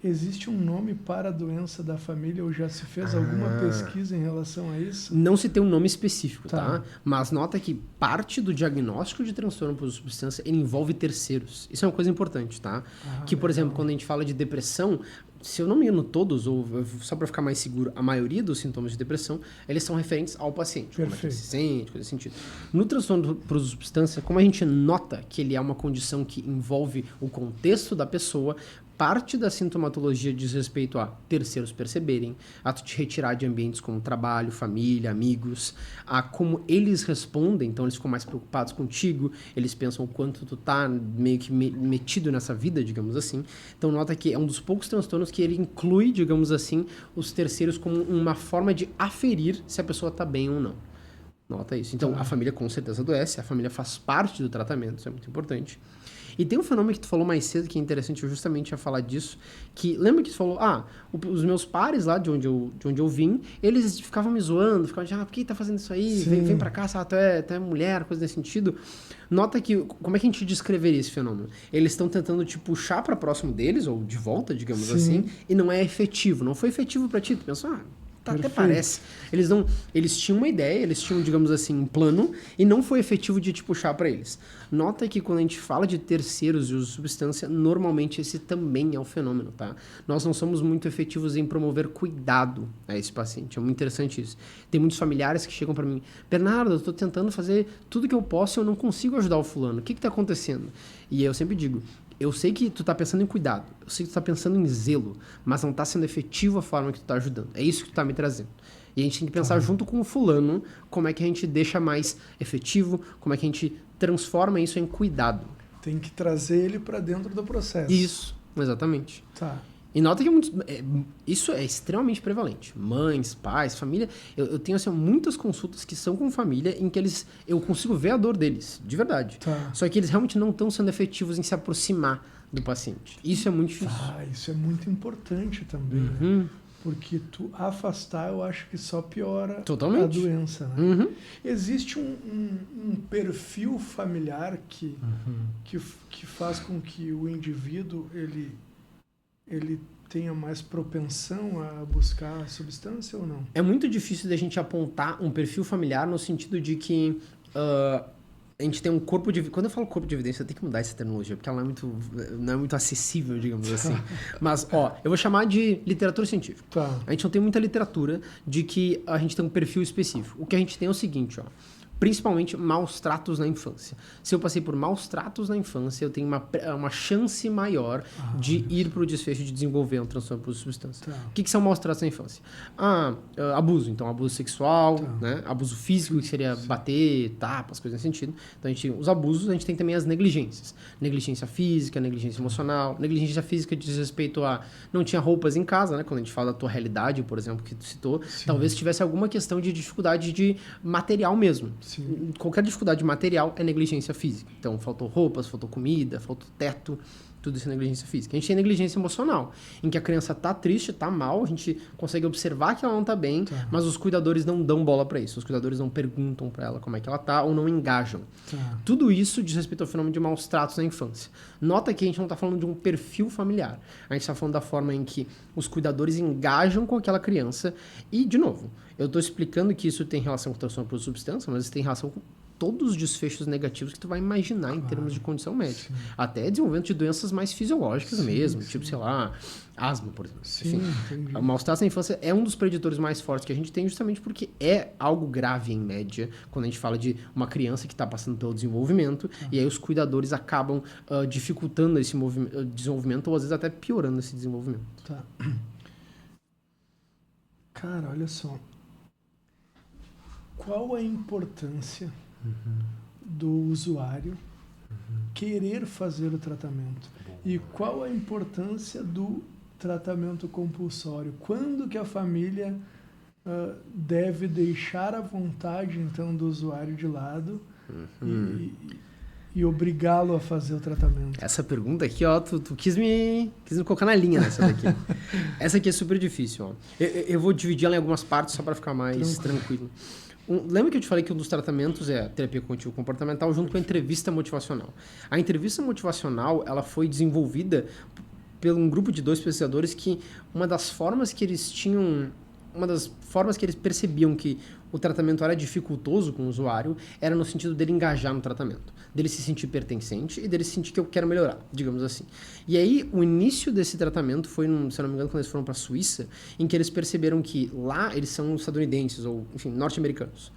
Existe um nome para a doença da família ou já se fez alguma pesquisa em relação a isso? Não se tem um nome específico, tá? Mas nota que parte do diagnóstico de transtorno por uso de substância ele envolve terceiros. Isso é uma coisa importante, tá? Que, por exemplo, quando a gente fala de depressão, se eu não me engano todos, ou só para ficar mais seguro, a maioria dos sintomas de depressão, eles são referentes ao paciente. Como é que ele se sente, coisa desse sentido. No transtorno por uso de substância, como a gente nota que ele é uma condição que envolve o contexto da pessoa, parte da sintomatologia diz respeito a terceiros perceberem, a tu te retirar de ambientes como trabalho, família, amigos, a como eles respondem, então eles ficam mais preocupados contigo, eles pensam o quanto tu tá meio que metido nessa vida, digamos assim. Então nota que é um dos poucos transtornos que ele inclui, digamos assim, os terceiros como uma forma de aferir se a pessoa tá bem ou não. Nota isso. Então a família com certeza adoece, a família faz parte do tratamento, isso é muito importante. E tem um fenômeno que tu falou mais cedo que é interessante justamente a falar disso, que lembra que tu falou, os meus pares lá de onde eu vim, eles ficavam me zoando, ficavam por que tá fazendo isso aí? Vem pra cá, tu é mulher, coisa nesse sentido. Nota que, como é que a gente descreveria esse fenômeno? Eles estão tentando te puxar pra próximo deles, ou de volta, digamos assim, e não é efetivo, não foi efetivo pra ti, tu pensou, até parece. Eles tinham uma ideia, eles tinham, digamos assim, um plano e não foi efetivo de te puxar para eles. Nota que quando a gente fala de terceiros e uso de substância, normalmente esse também é o fenômeno, tá? Nós não somos muito efetivos em promover cuidado a esse paciente. É muito interessante isso. Tem muitos familiares que chegam para mim, Bernardo, eu tô tentando fazer tudo que eu posso e eu não consigo ajudar o fulano. O que tá acontecendo? E eu sempre digo, eu sei que tu tá pensando em cuidado, eu sei que tu tá pensando em zelo, mas não tá sendo efetivo a forma que tu tá ajudando. É isso que tu tá me trazendo. E a gente tem que pensar junto com o fulano como é que a gente deixa mais efetivo, como é que a gente transforma isso em cuidado. Tem que trazer ele para dentro do processo. Isso, exatamente. Tá. E nota que isso é extremamente prevalente. Mães, pais, família. Eu tenho assim, muitas consultas que são com família em que eu consigo ver a dor deles, de verdade. Tá. Só que eles realmente não estão sendo efetivos em se aproximar do paciente. Isso é muito difícil. Isso é muito importante também, né? Porque tu afastar, eu acho que só piora a doença. Né? Existe um perfil familiar que faz com que o indivíduo ele tenha mais propensão a buscar a substância ou não? É muito difícil da gente apontar um perfil familiar no sentido de que a gente tem um corpo de... Quando eu falo corpo de evidência, eu tenho que mudar essa terminologia, porque ela não é muito acessível, digamos assim. Mas, eu vou chamar de literatura científica. Tá. A gente não tem muita literatura de que a gente tem um perfil específico. O que a gente tem é o seguinte, principalmente maus tratos na infância. Se eu passei por maus tratos na infância, eu tenho uma chance maior de ir para o desfecho de desenvolver um transtorno por uso de substância. O que são maus tratos na infância? Abuso. Então, abuso sexual, né? Abuso físico, que seria bater, tapas, coisas nesse sentido. Então, a gente tem os abusos, a gente tem também as negligências. Negligência física, negligência emocional. Negligência física diz respeito a não tinha roupas em casa, né? Quando a gente fala da tua realidade, por exemplo, que tu citou, talvez tivesse alguma questão de dificuldade de material mesmo. Sim. Qualquer dificuldade material é negligência física. Então, faltou roupas, faltou comida, faltou teto, tudo isso é negligência física. A gente tem negligência emocional, em que a criança tá triste, tá mal, a gente consegue observar que ela não tá bem, mas os cuidadores não dão bola para isso. Os cuidadores não perguntam para ela como é que ela tá ou não engajam. Tudo isso diz respeito ao fenômeno de maus tratos na infância. Nota que a gente não tá falando de um perfil familiar. A gente tá falando da forma em que os cuidadores engajam com aquela criança e, de novo, eu tô explicando que isso tem relação com transtorno por substância, mas isso tem relação com todos os desfechos negativos que tu vai imaginar em termos de condição médica. Sim. Até desenvolvimento de doenças mais fisiológicas mesmo, tipo, sei lá, asma, por exemplo. Enfim, o maus tratos na infância é um dos preditores mais fortes que a gente tem justamente porque é algo grave em média, quando a gente fala de uma criança que está passando pelo desenvolvimento, e aí os cuidadores acabam dificultando esse desenvolvimento ou às vezes até piorando esse desenvolvimento. Cara, olha só. Qual a importância do usuário querer fazer o tratamento? E qual a importância do tratamento compulsório? Quando que a família deve deixar a vontade, então, do usuário de lado e obrigá-lo a fazer o tratamento? Essa pergunta aqui, ó, tu quis me colocar na linha nessa daqui. Essa aqui é super difícil, ó. Eu vou dividir ela em algumas partes só para ficar mais tranquilo. Lembra que eu te falei que um dos tratamentos é a terapia cognitivo-comportamental junto com a entrevista motivacional. A entrevista motivacional, ela foi desenvolvida por um grupo de 2 pesquisadores que uma das formas que eles percebiam que o tratamento era dificultoso com o usuário era no sentido dele engajar no tratamento, dele se sentir pertencente e dele se sentir que eu quero melhorar, digamos assim. E aí, o início desse tratamento foi, se eu não me engano, quando eles foram para a Suíça, em que eles perceberam que lá eles são estadunidenses, ou, enfim, norte-americanos.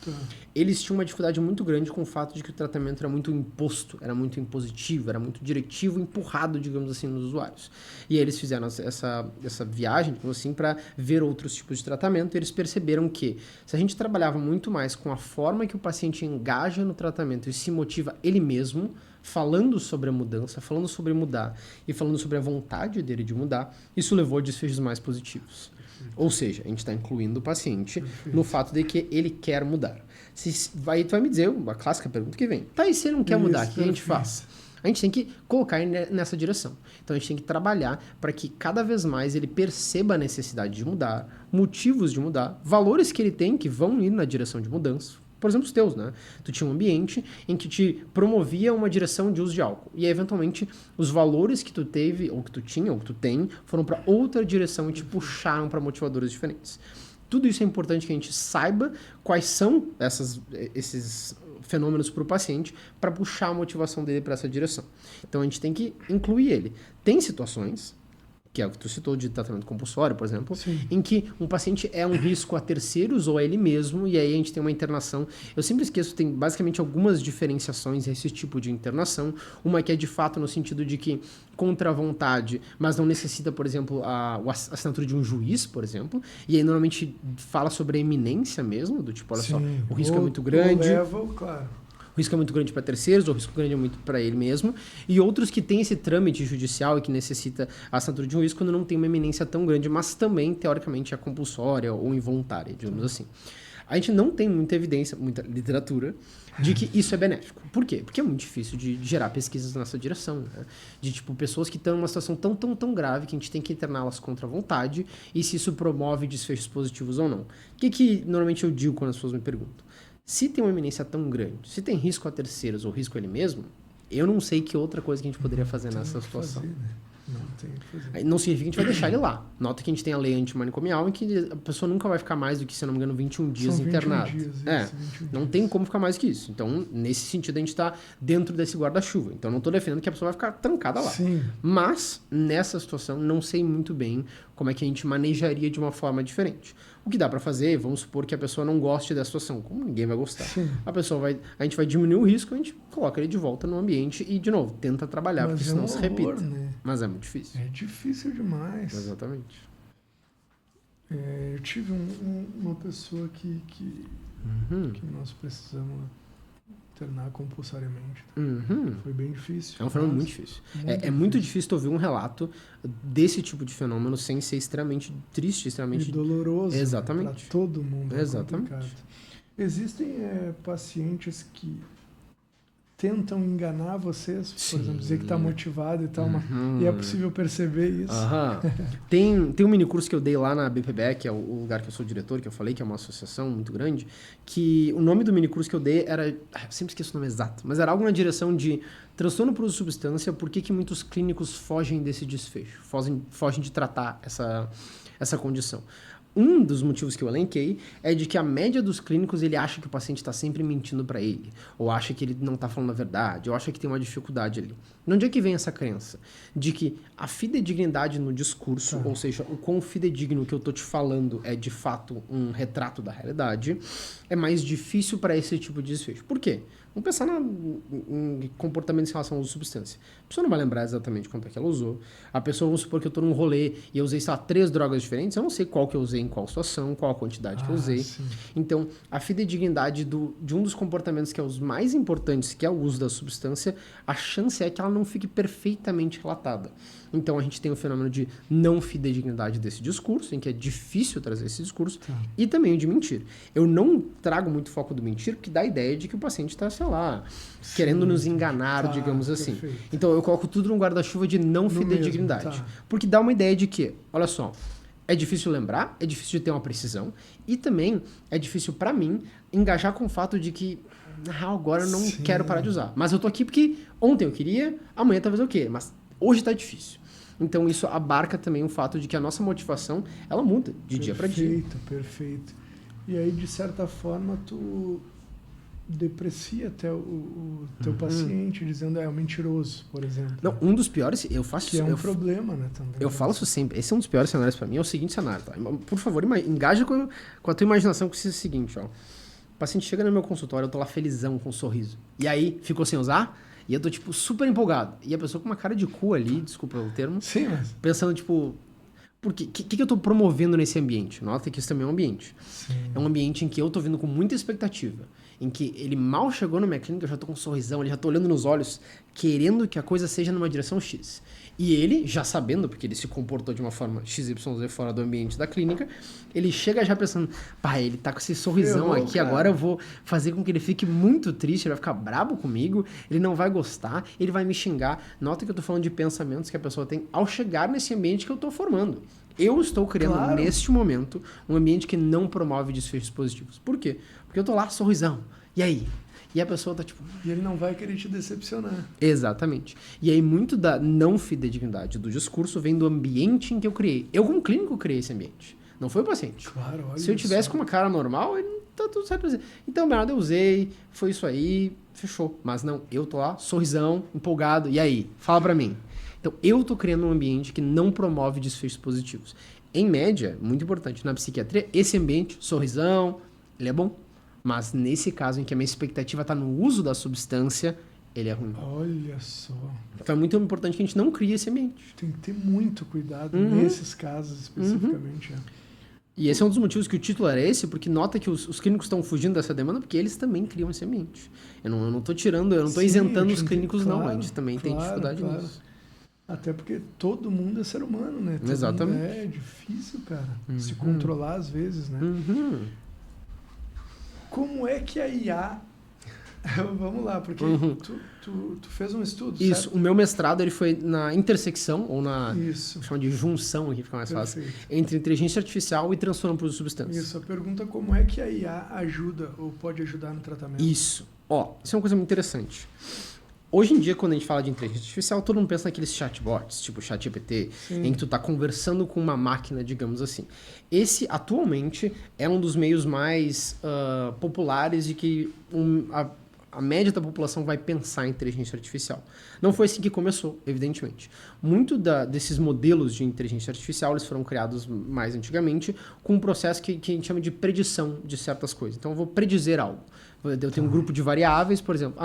Eles tinham uma dificuldade muito grande com o fato de que o tratamento era muito imposto, era muito impositivo, era muito diretivo, empurrado, digamos assim, nos usuários. E aí eles fizeram essa viagem, digamos assim, para ver outros tipos de tratamento, e eles perceberam que se a gente trabalhava muito mais com a forma que o paciente engaja no tratamento e se motiva ele mesmo, falando sobre a mudança, falando sobre mudar e falando sobre a vontade dele de mudar, isso levou a desfechos mais positivos. Ou seja, a gente está incluindo o paciente no fato de que ele quer mudar. Tu vai me dizer, a clássica pergunta que vem, tá, e se ele não quer mudar, o que a gente faz? A gente tem que colocar ele nessa direção. Então, a gente tem que trabalhar para que cada vez mais ele perceba a necessidade de mudar, motivos de mudar, valores que ele tem que vão ir na direção de mudança. Por exemplo, os teus, né? Tu tinha um ambiente em que te promovia uma direção de uso de álcool. E aí, eventualmente, os valores que tu teve, ou que tu tinha, ou que tu tem, foram para outra direção e te puxaram para motivadores diferentes. Tudo isso é importante que a gente saiba quais são esses fenômenos para o paciente para puxar a motivação dele para essa direção. Então, a gente tem que incluir ele. Tem situações, que é o que tu citou de tratamento compulsório, por exemplo, em que um paciente é um risco a terceiros ou a ele mesmo, e aí a gente tem uma internação. Eu sempre esqueço, tem basicamente algumas diferenciações a esse tipo de internação. Uma que é de fato no sentido de que contra a vontade, mas não necessita, por exemplo, a assinatura de um juiz, por exemplo, e aí normalmente fala sobre a iminência mesmo, do tipo, olha só, o risco é muito grande. O risco é muito grande para terceiros, ou o risco grande é muito para ele mesmo. E outros que têm esse trâmite judicial e que necessita a assinatura de um juiz quando não tem uma eminência tão grande, mas também, teoricamente, é compulsória ou involuntária, digamos assim. A gente não tem muita evidência, muita literatura, de que isso é benéfico. Por quê? Porque é muito difícil de gerar pesquisas nessa direção, né? De, tipo, pessoas que estão em uma situação tão grave que a gente tem que interná-las contra a vontade e se isso promove desfechos positivos ou não. O que normalmente eu digo quando as pessoas me perguntam? Se tem uma iminência tão grande, se tem risco a terceiros ou risco a ele mesmo, eu não sei que outra coisa que a gente poderia fazer nessa situação. Não tem que fazer. Não significa que a gente vai deixar ele lá. Nota que a gente tem a lei antimanicomial em que a pessoa nunca vai ficar mais do que, se não me engano, 21 dias internado. 21 dias, não tem como ficar mais que isso. Então, nesse sentido, a gente está dentro desse guarda-chuva. Então, não estou defendendo que a pessoa vai ficar trancada lá. Sim. Mas, nessa situação, não sei muito bem como é que a gente manejaria de uma forma diferente. O que dá para fazer, vamos supor que a pessoa não goste da situação, como ninguém vai gostar. A gente vai diminuir o risco, a gente coloca ele de volta no ambiente e, de novo, tenta trabalhar, porque senão se repita. Né? Mas é muito difícil. É difícil demais. Exatamente. Eu tive uma pessoa que nós precisamos internar compulsoriamente. Foi bem difícil. É um fenômeno muito difícil. É muito difícil tu ouvir um relato desse tipo de fenômeno sem ser extremamente triste, extremamente... E doloroso. Exatamente. Para todo mundo. Exatamente. Existem pacientes que tentam enganar vocês, por exemplo, dizer que está motivado e tal, e é possível perceber isso. Tem um minicurso que eu dei lá na BPB, que é o lugar que eu sou diretor, que eu falei, que é uma associação muito grande, que o nome do minicurso que eu dei era... Eu sempre esqueço o nome exato, mas era algo na direção de transtorno por uso de substância, por que muitos clínicos fogem desse desfecho, fogem de tratar essa condição. Um dos motivos que eu elenquei é de que a média dos clínicos, ele acha que o paciente está sempre mentindo para ele, ou acha que ele não está falando a verdade, ou acha que tem uma dificuldade ali. De onde é que vem essa crença? De que a fidedignidade no discurso, ou seja, o quão fidedigno que eu estou te falando é de fato um retrato da realidade, é mais difícil para esse tipo de desfecho. Por quê? Vamos pensar em comportamentos em relação ao uso de substância. A pessoa não vai lembrar exatamente quanto é que ela usou. A pessoa, vamos supor que eu estou num rolê e eu usei, 3 drogas diferentes, eu não sei qual que eu usei em qual situação, qual a quantidade que eu usei. Sim. Então, a fidedignidade de um dos comportamentos que é os mais importantes, que é o uso da substância, a chance é que ela não fique perfeitamente relatada. Então, a gente tem o fenômeno de não fidedignidade desse discurso, em que é difícil trazer esse discurso, e também o de mentir. Eu não trago muito foco do mentir, porque dá a ideia de que o paciente está, sei lá, querendo nos enganar, digamos assim. Perfeito. Então, eu coloco tudo num guarda-chuva de não fidedignidade. Porque dá uma ideia de que, olha só, é difícil lembrar, é difícil de ter uma precisão, e também é difícil para mim engajar com o fato de que, na real, agora eu não quero parar de usar. Mas eu tô aqui porque ontem eu queria, amanhã talvez eu queira, mas hoje tá difícil. Então isso abarca também o fato de que a nossa motivação, ela muda de dia para dia. Perfeito. E aí, de certa forma, tu deprecia até o teu paciente, dizendo, é um mentiroso, por exemplo. Não, um dos piores, eu faço que é um problema, né, também. Eu falo isso sempre, esse é um dos piores cenários para mim, é o seguinte cenário, tá? Por favor, engaja com a tua imaginação com o seguinte, ó. O paciente chega no meu consultório, eu tô lá felizão, com um sorriso. E aí, ficou sem usar? E eu tô, tipo, super empolgado. E a pessoa com uma cara de cu ali, desculpa o termo. Sim, mas... Pensando, tipo... Por quê? O que eu tô promovendo nesse ambiente? Nota que isso também é um ambiente. Sim. É um ambiente em que eu tô vindo com muita expectativa. Em que ele mal chegou na minha clínica, eu já tô com um sorrisão, ele já tô olhando nos olhos, querendo que a coisa seja numa direção X. E ele, já sabendo, porque ele se comportou de uma forma XYZ fora do ambiente da clínica, ele chega já pensando, pá, ele tá com esse sorrisão aqui, cara. Agora eu vou fazer com que ele fique muito triste, ele vai ficar brabo comigo, ele não vai gostar, ele vai me xingar. Nota que eu tô falando de pensamentos que a pessoa tem ao chegar nesse ambiente que eu tô formando. Eu estou criando, neste momento, um ambiente que não promove desfechos positivos. Por quê? Porque eu tô lá, sorrisão. E aí? E a pessoa tá tipo... E ele não vai querer te decepcionar. Exatamente. E aí muito da não fidedignidade do discurso vem do ambiente em que eu criei. Eu, como clínico, criei esse ambiente. Não foi o paciente. Claro, olha. Se eu tivesse com uma cara normal, ele tá tudo certo pra dizer. Então, Bernardo, eu usei, foi isso aí, fechou. Mas não, eu tô lá, sorrisão, empolgado. E aí? Fala pra mim. Então, eu tô criando um ambiente que não promove desfechos positivos. Em média, muito importante, na psiquiatria, esse ambiente, sorrisão, ele é bom. Mas nesse caso em que a minha expectativa está no uso da substância, ele é ruim. Olha só. Então é muito importante que a gente não crie esse ambiente. Tem que ter muito cuidado nesses casos especificamente. E esse é um dos motivos que o título era esse, porque nota que os clínicos estão fugindo dessa demanda, porque eles também criam esse ambiente. Eu não estou tirando, eu não estou isentando os clínicos, claro, não. A gente também tem dificuldade nisso. Até porque todo mundo é ser humano, né? Todo Exatamente. É difícil, cara, se controlar às vezes, né? Como é que a IA... Vamos lá, porque tu fez um estudo, Isso, certo? O meu mestrado ele foi na intersecção, ou na... Isso. Chama de junção aqui, fica mais fácil. Entre inteligência artificial e transtorno por uso de substâncias. Isso, a pergunta é como é que a IA ajuda ou pode ajudar no tratamento? Isso. Isso é uma coisa muito interessante. Hoje em dia, quando a gente fala de inteligência artificial, todo mundo pensa naqueles chatbots, tipo ChatGPT, em que tu tá conversando com uma máquina, digamos assim. Esse, atualmente, é um dos meios mais populares de que a média da população vai pensar em inteligência artificial. Não foi assim que começou, evidentemente. Muito desses modelos de inteligência artificial, eles foram criados mais antigamente com um processo que a gente chama de predição de certas coisas. Então, eu vou predizer algo. Eu tenho um grupo de variáveis, por exemplo,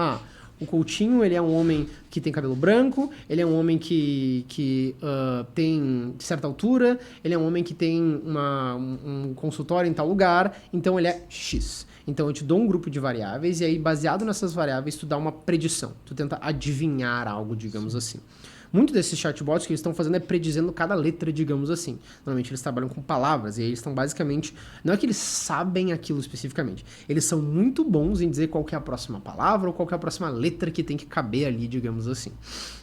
o Coutinho, ele é um homem que tem cabelo branco, ele é um homem que tem certa altura, ele é um homem que tem um consultório em tal lugar, então ele é X. Então eu te dou um grupo de variáveis e aí, baseado nessas variáveis, tu dá uma predição. Tu tenta adivinhar algo, digamos assim. Muito desses chatbots que eles estão fazendo é predizendo cada letra, digamos assim. Normalmente eles trabalham com palavras e aí eles estão basicamente... Não é que eles sabem aquilo especificamente. Eles são muito bons em dizer qual que é a próxima palavra ou qual que é a próxima letra que tem que caber ali, digamos assim.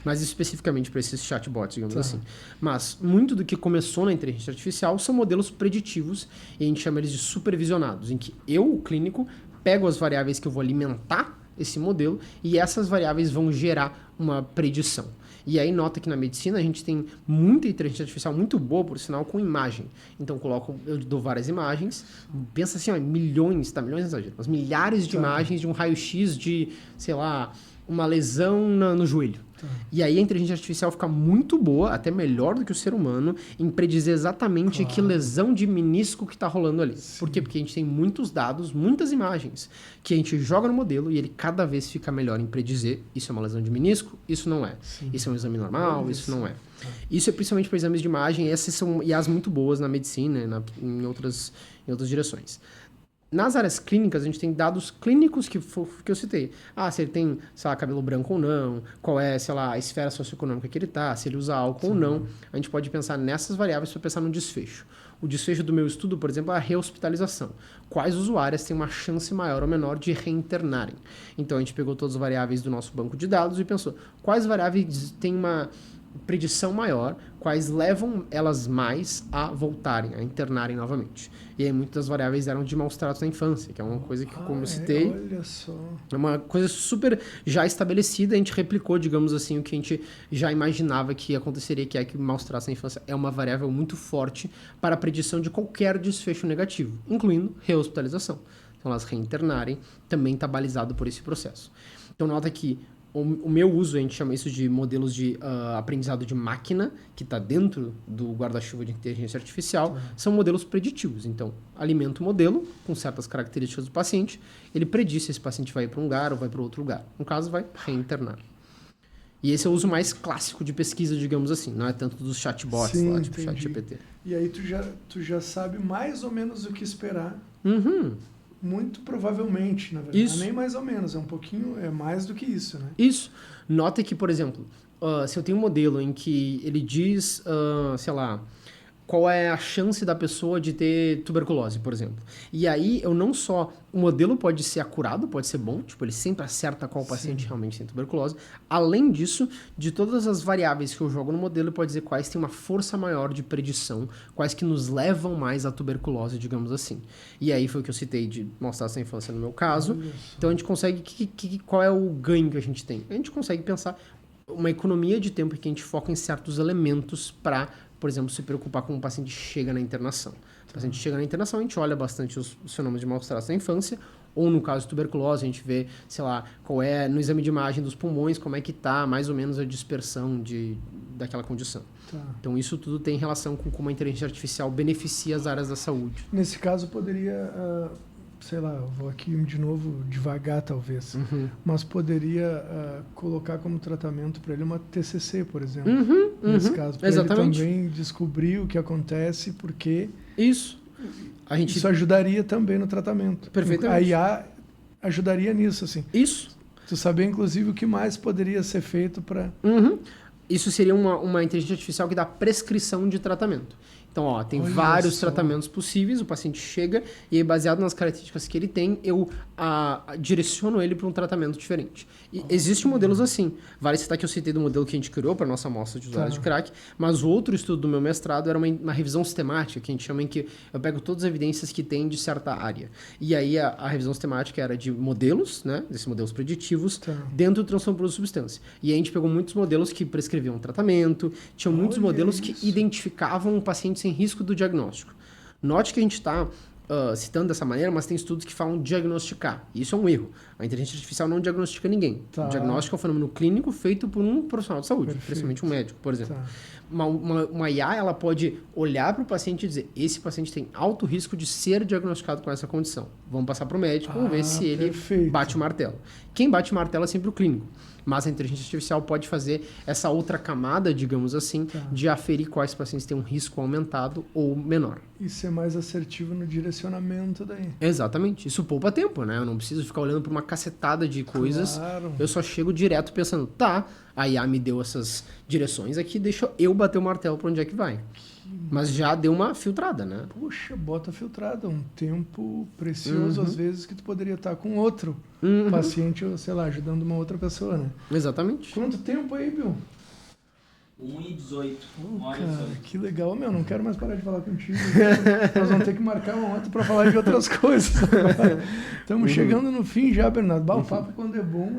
Mas especificamente para esses chatbots, digamos assim. Mas muito do que começou na inteligência artificial são modelos preditivos e a gente chama eles de supervisionados, em que eu, o clínico, pego as variáveis que eu vou alimentar esse modelo e essas variáveis vão gerar uma predição. E aí nota que na medicina a gente tem muita inteligência artificial muito boa, por sinal, com imagem. Então eu dou várias imagens, pensa assim, milhões, milhões não exagero, mas milhares de imagens de um raio-x de, sei lá, uma lesão no joelho. E aí a inteligência artificial fica muito boa, até melhor do que o ser humano, em predizer exatamente que lesão de menisco que está rolando ali. Sim. Por quê? Porque a gente tem muitos dados, muitas imagens, que a gente joga no modelo e ele cada vez fica melhor em predizer isso é uma lesão de menisco, isso não é. Sim. Isso é um exame normal, isso não é. Isso é principalmente para exames de imagem, essas são IAs muito boas na medicina, em outras direções. Nas áreas clínicas, a gente tem dados clínicos que eu citei. Se ele tem, sei lá, cabelo branco ou não, qual é, sei lá, a esfera socioeconômica que ele está, se ele usa álcool ou não. A gente pode pensar nessas variáveis para pensar no desfecho. O desfecho do meu estudo, por exemplo, é a rehospitalização. Quais usuários têm uma chance maior ou menor de reinternarem? Então, a gente pegou todas as variáveis do nosso banco de dados e pensou quais variáveis têm uma predição maior, quais levam elas mais a voltarem, a internarem novamente. E aí muitas variáveis eram de maus tratos na infância, que é uma coisa que, como eu citei, olha só. É uma coisa super já estabelecida, a gente replicou, digamos assim, o que a gente já imaginava que aconteceria, que é que maus tratos na infância é uma variável muito forte para a predição de qualquer desfecho negativo, incluindo rehospitalização. Então elas reinternarem também está balizado por esse processo. Então nota que o meu uso, a gente chama isso de modelos de aprendizado de máquina, que está dentro do guarda-chuva de inteligência artificial, são modelos preditivos. Então, alimenta o modelo com certas características do paciente, ele prediz se esse paciente vai para um lugar ou vai para outro lugar. No caso, vai reinternar. E esse é o uso mais clássico de pesquisa, digamos assim, não é tanto dos chatbots, Sim, lá, tipo ChatGPT. E aí tu já sabe mais ou menos o que esperar. Muito provavelmente, na verdade. Isso. Nem mais ou menos, é um pouquinho, é mais do que isso, né? Isso. Nota que, por exemplo, se eu tenho um modelo em que ele diz, sei lá, qual é a chance da pessoa de ter tuberculose, por exemplo. E aí, eu não só... O modelo pode ser acurado, pode ser bom, tipo, ele sempre acerta qual paciente realmente tem tuberculose. Além disso, de todas as variáveis que eu jogo no modelo, ele pode dizer quais têm uma força maior de predição, quais que nos levam mais à tuberculose, digamos assim. E aí foi o que eu citei de mostrar essa infância no meu caso. Então, a gente consegue... qual é o ganho que a gente tem? A gente consegue pensar uma economia de tempo que a gente foca em certos elementos para... por exemplo, se preocupar com o paciente chega na internação. O paciente chega na internação, a gente olha bastante os fenômenos de maus tratos na infância, ou no caso de tuberculose, a gente vê, sei lá, qual é, no exame de imagem dos pulmões, como é que está mais ou menos a dispersão daquela condição. Então, isso tudo tem relação com como a inteligência artificial beneficia as áreas da saúde. Nesse caso, poderia... sei lá, eu vou aqui de novo devagar talvez, mas poderia colocar como tratamento para ele uma TCC, por exemplo, nesse caso, para ele também descobrir o que acontece, porque isso ajudaria também no tratamento. Perfeitamente. A IA ajudaria nisso, assim. Isso. Tu saber, inclusive, o que mais poderia ser feito para... Isso seria uma inteligência artificial que dá prescrição de tratamento. Então, tem vários tratamentos possíveis, o paciente chega e aí, baseado nas características que ele tem, eu direciono ele para um tratamento diferente. E existem modelos assim. Vale citar que eu citei do modelo que a gente criou para a nossa amostra de usuários de crack, mas o outro estudo do meu mestrado era uma revisão sistemática, que a gente chama em que eu pego todas as evidências que tem de certa área. E aí a revisão sistemática era de modelos, né, desses modelos preditivos, dentro do transtorno por substância. E aí a gente pegou muitos modelos que prescreviam um tratamento, tinham muitos modelos que identificavam um paciente sem risco do diagnóstico. Note que a gente está citando dessa maneira, mas tem estudos que falam diagnosticar. E isso é um erro. A inteligência artificial não diagnostica ninguém. Tá. O diagnóstico é um fenômeno clínico feito por um profissional de saúde, principalmente um médico, por exemplo. Tá. Uma IA, ela pode olhar para o paciente e dizer, esse paciente tem alto risco de ser diagnosticado com essa condição. Vamos passar para o médico, vamos ver se ele bate o martelo. Quem bate o martelo é sempre o clínico. Mas a inteligência artificial pode fazer essa outra camada, digamos assim, de aferir quais pacientes têm um risco aumentado ou menor. E ser mais assertivo no direcionamento daí. Exatamente. Isso poupa tempo, né? Eu não preciso ficar olhando para uma cacetada de coisas. Claro. Eu só chego direto pensando, tá, a IA me deu essas direções aqui, deixa eu bater o martelo para onde é que vai. Mas já deu uma filtrada, né? Puxa, bota filtrada. Um tempo precioso, às vezes, que tu poderia estar com outro paciente, ou sei lá, ajudando uma outra pessoa, né? Exatamente. Quanto tempo aí, Bill? 1h18. Cara, que legal. Meu, não quero mais parar de falar contigo. Nós vamos ter que marcar uma outra para falar de outras coisas. Estamos chegando no fim já, Bernardo. O papo, quando é bom,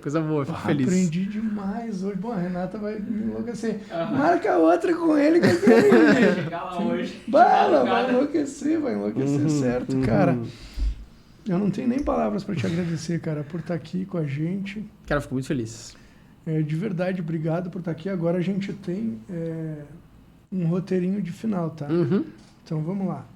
coisa boa, fico feliz. Aprendi demais hoje. Bom, a Renata vai me enlouquecer. Marca outra com ele que eu quero ir. Chegar lá hoje. Ela vai enlouquecer, certo, cara. Eu não tenho nem palavras para te agradecer, cara, por estar aqui com a gente. Cara, eu fico muito feliz. De verdade, obrigado por estar aqui. Agora a gente tem um roteirinho de final, tá? Então vamos lá.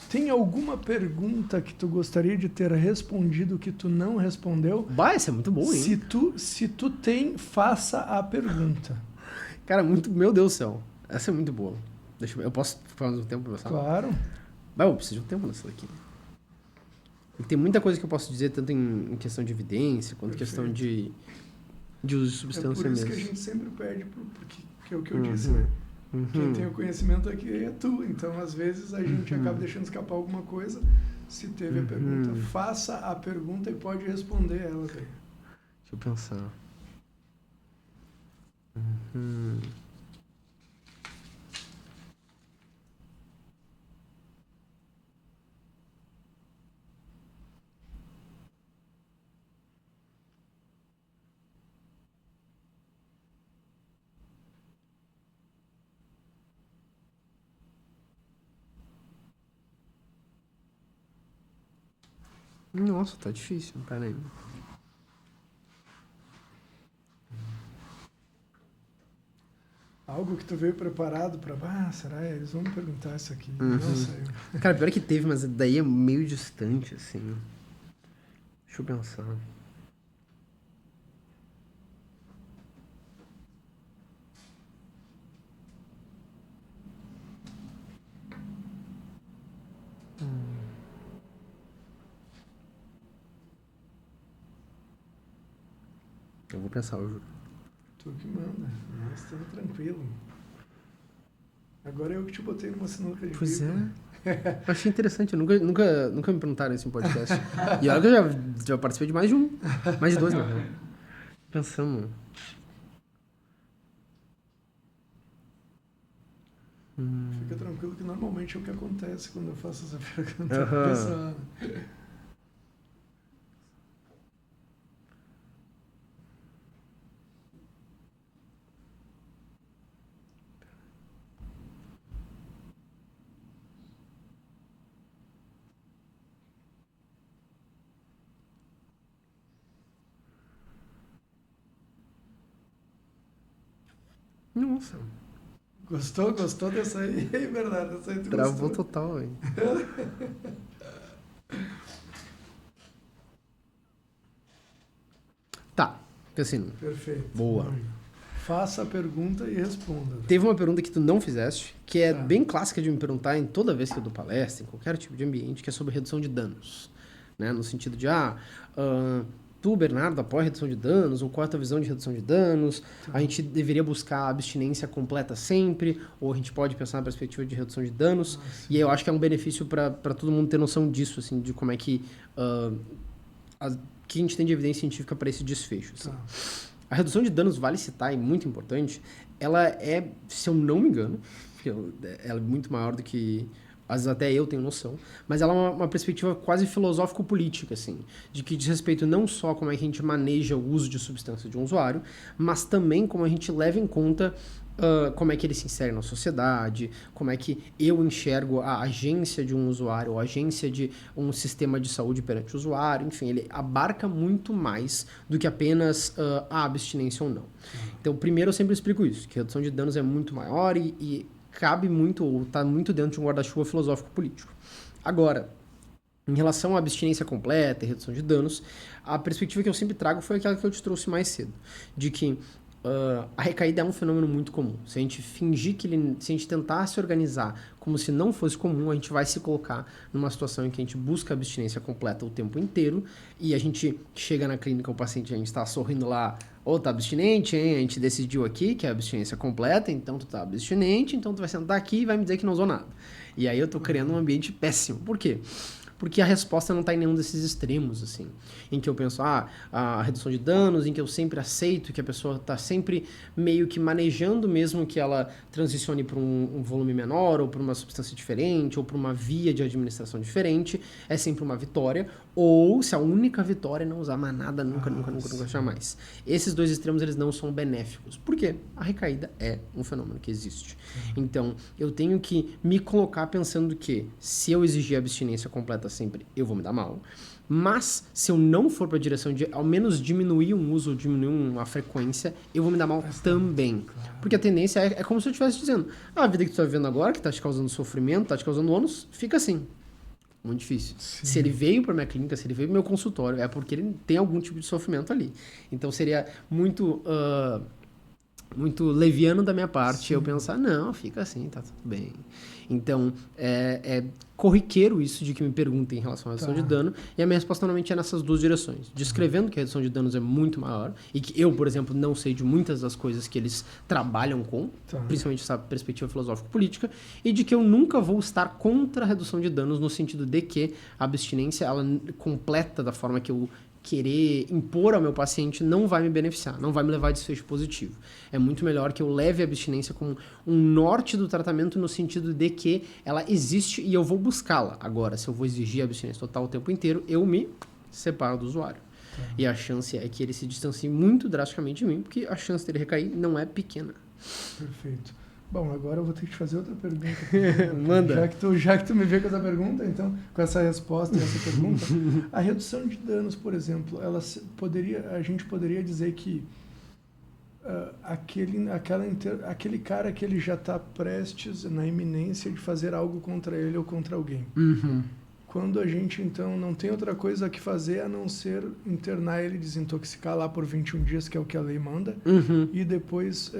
Tem alguma pergunta que tu gostaria de ter respondido que tu não respondeu? Bah, isso é muito bom, hein? Se tu tem, faça a pergunta. Cara, meu Deus do céu. Essa é muito boa. Eu posso ficar mais um tempo pra pensar? Claro. Bah, eu preciso de um tempo nessa daqui. E tem muita coisa que eu posso dizer, tanto em questão de evidência, quanto em questão de uso de substância mesmo. É por isso que a gente sempre pede, porque é o que eu disse, né? Quem tem o conhecimento aqui é tu. Então, às vezes, a gente acaba deixando escapar alguma coisa. Se teve a pergunta, faça a pergunta e pode responder ela. Daí. Deixa eu pensar. Nossa, tá difícil. Pera aí. Algo que tu veio preparado pra... será? Eles vão me perguntar isso aqui. Nossa, Cara, pior que teve, mas daí é meio distante, assim. Deixa eu pensar. Eu vou pensar, eu juro. Tu que manda. Mas tá tranquilo. Agora eu que te botei numa sinuca de Pois bico. Eu achei interessante. Nunca me perguntaram isso em podcast. E olha que eu já participei de mais de um. Mais de dois, na real. Pensando. Fica tranquilo que normalmente é o que acontece quando eu faço essa pergunta. Nossa. Gostou dessa aí, Bernardo? Essa aí tu Travou gostou? total, hein? Tá, assim. Perfeito. Boa. Faça a pergunta e responda. Teve uma pergunta que tu não fizeste, que é bem clássica de me perguntar em toda vez que eu dou palestra, em qualquer tipo de ambiente, que é sobre redução de danos. Né? No sentido de, tu, Bernardo, apoia a redução de danos, ou qual é a tua visão de redução de danos? A gente deveria buscar a abstinência completa sempre, ou a gente pode pensar na perspectiva de redução de danos? E eu acho que é um benefício para todo mundo ter noção disso, assim, de como é que que a gente tem de evidência científica para esse desfecho. Assim. A redução de danos, vale citar, é muito importante. Ela é, se eu não me engano, ela é muito maior do que às vezes até eu tenho noção, mas ela é uma perspectiva quase filosófico-política, assim, de que diz respeito não só como é que a gente maneja o uso de substância de um usuário, mas também como a gente leva em conta como é que ele se insere na sociedade, como é que eu enxergo a agência de um usuário, ou a agência de um sistema de saúde perante o usuário, enfim, ele abarca muito mais do que apenas a abstinência ou não. Então, primeiro eu sempre explico isso, que a redução de danos é muito maior e cabe muito, ou está muito dentro de um guarda-chuva filosófico-político. Agora, em relação à abstinência completa e redução de danos, a perspectiva que eu sempre trago foi aquela que eu te trouxe mais cedo, de que a recaída é um fenômeno muito comum. Se a gente fingir se a gente tentar se organizar como se não fosse comum, a gente vai se colocar numa situação em que a gente busca abstinência completa o tempo inteiro e a gente chega na clínica, o paciente, a gente está sorrindo lá, tá abstinente, hein? A gente decidiu aqui que é abstinência completa, então tu tá abstinente, então tu vai sentar aqui e vai me dizer que não usou nada. E aí eu tô criando um ambiente péssimo. Por quê? Porque a resposta não está em nenhum desses extremos, assim, em que eu penso, a redução de danos, em que eu sempre aceito que a pessoa está sempre meio que manejando mesmo que ela transicione para um volume menor, ou para uma substância diferente, ou para uma via de administração diferente, é sempre uma vitória, ou se a única vitória é não usar mais nada, nunca jamais. Esses dois extremos, eles não são benéficos. Por quê? A recaída é um fenômeno que existe. Então, eu tenho que me colocar pensando que, se eu exigir abstinência completa sempre, eu vou me dar mal. Mas, se eu não for para a direção de, ao menos, diminuir um uso, diminuir uma frequência, eu vou me dar mal também. Porque a tendência é como se eu estivesse dizendo, a vida que tu está vivendo agora, que está te causando sofrimento, está te causando ônus, fica assim. Muito difícil. Sim. Se ele veio para minha clínica, se ele veio para meu consultório, é porque ele tem algum tipo de sofrimento ali. Então, seria muito leviano da minha parte. Sim. Eu pensar, não, fica assim, tá tudo bem. Então, é corriqueiro isso de que me perguntem em relação à redução de dano, e a minha resposta normalmente é nessas duas direções. Descrevendo que a redução de danos é muito maior, e que eu, por exemplo, não sei de muitas das coisas que eles trabalham com, principalmente essa perspectiva filosófico-política, e de que eu nunca vou estar contra a redução de danos, no sentido de que a abstinência, ela completa da forma que eu querer impor ao meu paciente não vai me beneficiar, não vai me levar a desfecho positivo. É muito melhor que eu leve a abstinência como um norte do tratamento, no sentido de que ela existe e eu vou buscá-la. Agora, se eu vou exigir a abstinência total o tempo inteiro, eu me separo do usuário. E a chance é que ele se distancie muito drasticamente de mim, porque a chance dele recair não é pequena. Perfeito. Bom, agora eu vou ter que te fazer outra pergunta. Manda. Já que tu me veio com essa pergunta, então, com essa resposta a essa pergunta, a redução de danos, por exemplo, a gente poderia dizer que aquele cara que ele já está prestes, na iminência de fazer algo contra ele ou contra alguém. Uhum. Quando a gente, então, não tem outra coisa que fazer a não ser internar ele, desintoxicar lá por 21 dias, que é o que a lei manda, e depois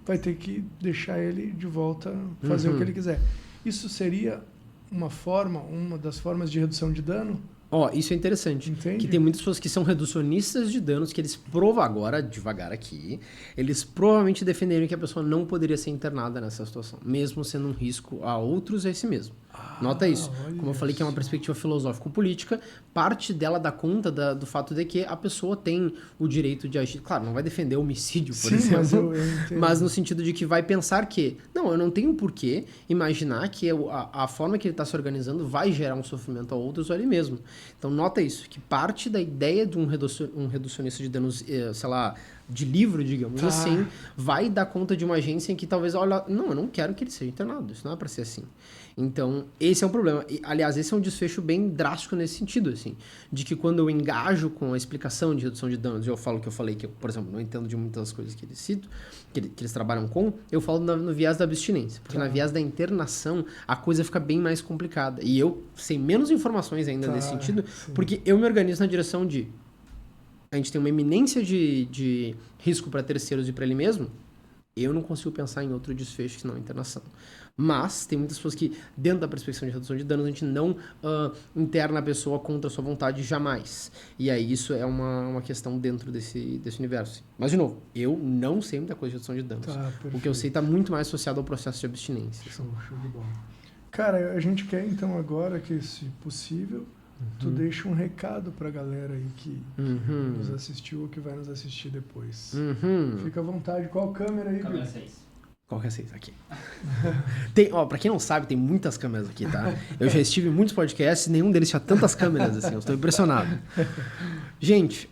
vai ter que deixar ele de volta fazer o que ele quiser. Isso seria uma das formas de redução de dano? Isso é interessante. Entende? Que tem muitas pessoas que são reducionistas de danos, que eles agora, devagar aqui, eles provavelmente defenderiam que a pessoa não poderia ser internada nessa situação, mesmo sendo um risco a outros e a si mesmo. Nota isso. Como eu falei que é uma perspectiva filosófico-política, parte dela dá conta do fato de que a pessoa tem o direito de agir. Claro, não vai defender homicídio, por exemplo, mas no sentido de que vai pensar que, não, eu não tenho por que imaginar que a forma que ele está se organizando vai gerar um sofrimento a outros ou a ele mesmo. Então, nota isso, que parte da ideia de um reducionista de danos, sei lá, de livro, digamos assim, vai dar conta de uma agência em que talvez, olha, não, eu não quero que ele seja internado, isso não é para ser assim. Então, esse é um problema. E, aliás, esse é um desfecho bem drástico nesse sentido, assim, de que quando eu engajo com a explicação de redução de danos, eu falo que eu falei que eu, por exemplo, não entendo de muitas das coisas que eles citam, que eles trabalham com, eu falo no viés da abstinência, porque na viés da internação a coisa fica bem mais complicada. E eu sei menos informações ainda nesse sentido, porque eu me organizo na direção de a gente tem uma iminência de risco para terceiros e para ele mesmo, eu não consigo pensar em outro desfecho senão a internação. Mas tem muitas pessoas que, dentro da perspectiva de redução de danos, a gente não interna a pessoa contra a sua vontade jamais. E aí isso é uma questão dentro desse universo. Mas, de novo, eu não sei muita coisa de redução de danos. O que eu sei está muito mais associado ao processo de abstinência. Show de bola. Cara, a gente quer então agora que, se possível, tu deixa um recado pra galera aí que nos assistiu ou que vai nos assistir depois. Fica à vontade. Qual câmera aí, Câmera 6. Qual que é essa? Aqui. Tem, ó, pra quem não sabe, tem muitas câmeras aqui, tá? Eu já estive em muitos podcasts e nenhum deles tinha tantas câmeras assim. Eu estou impressionado. Gente,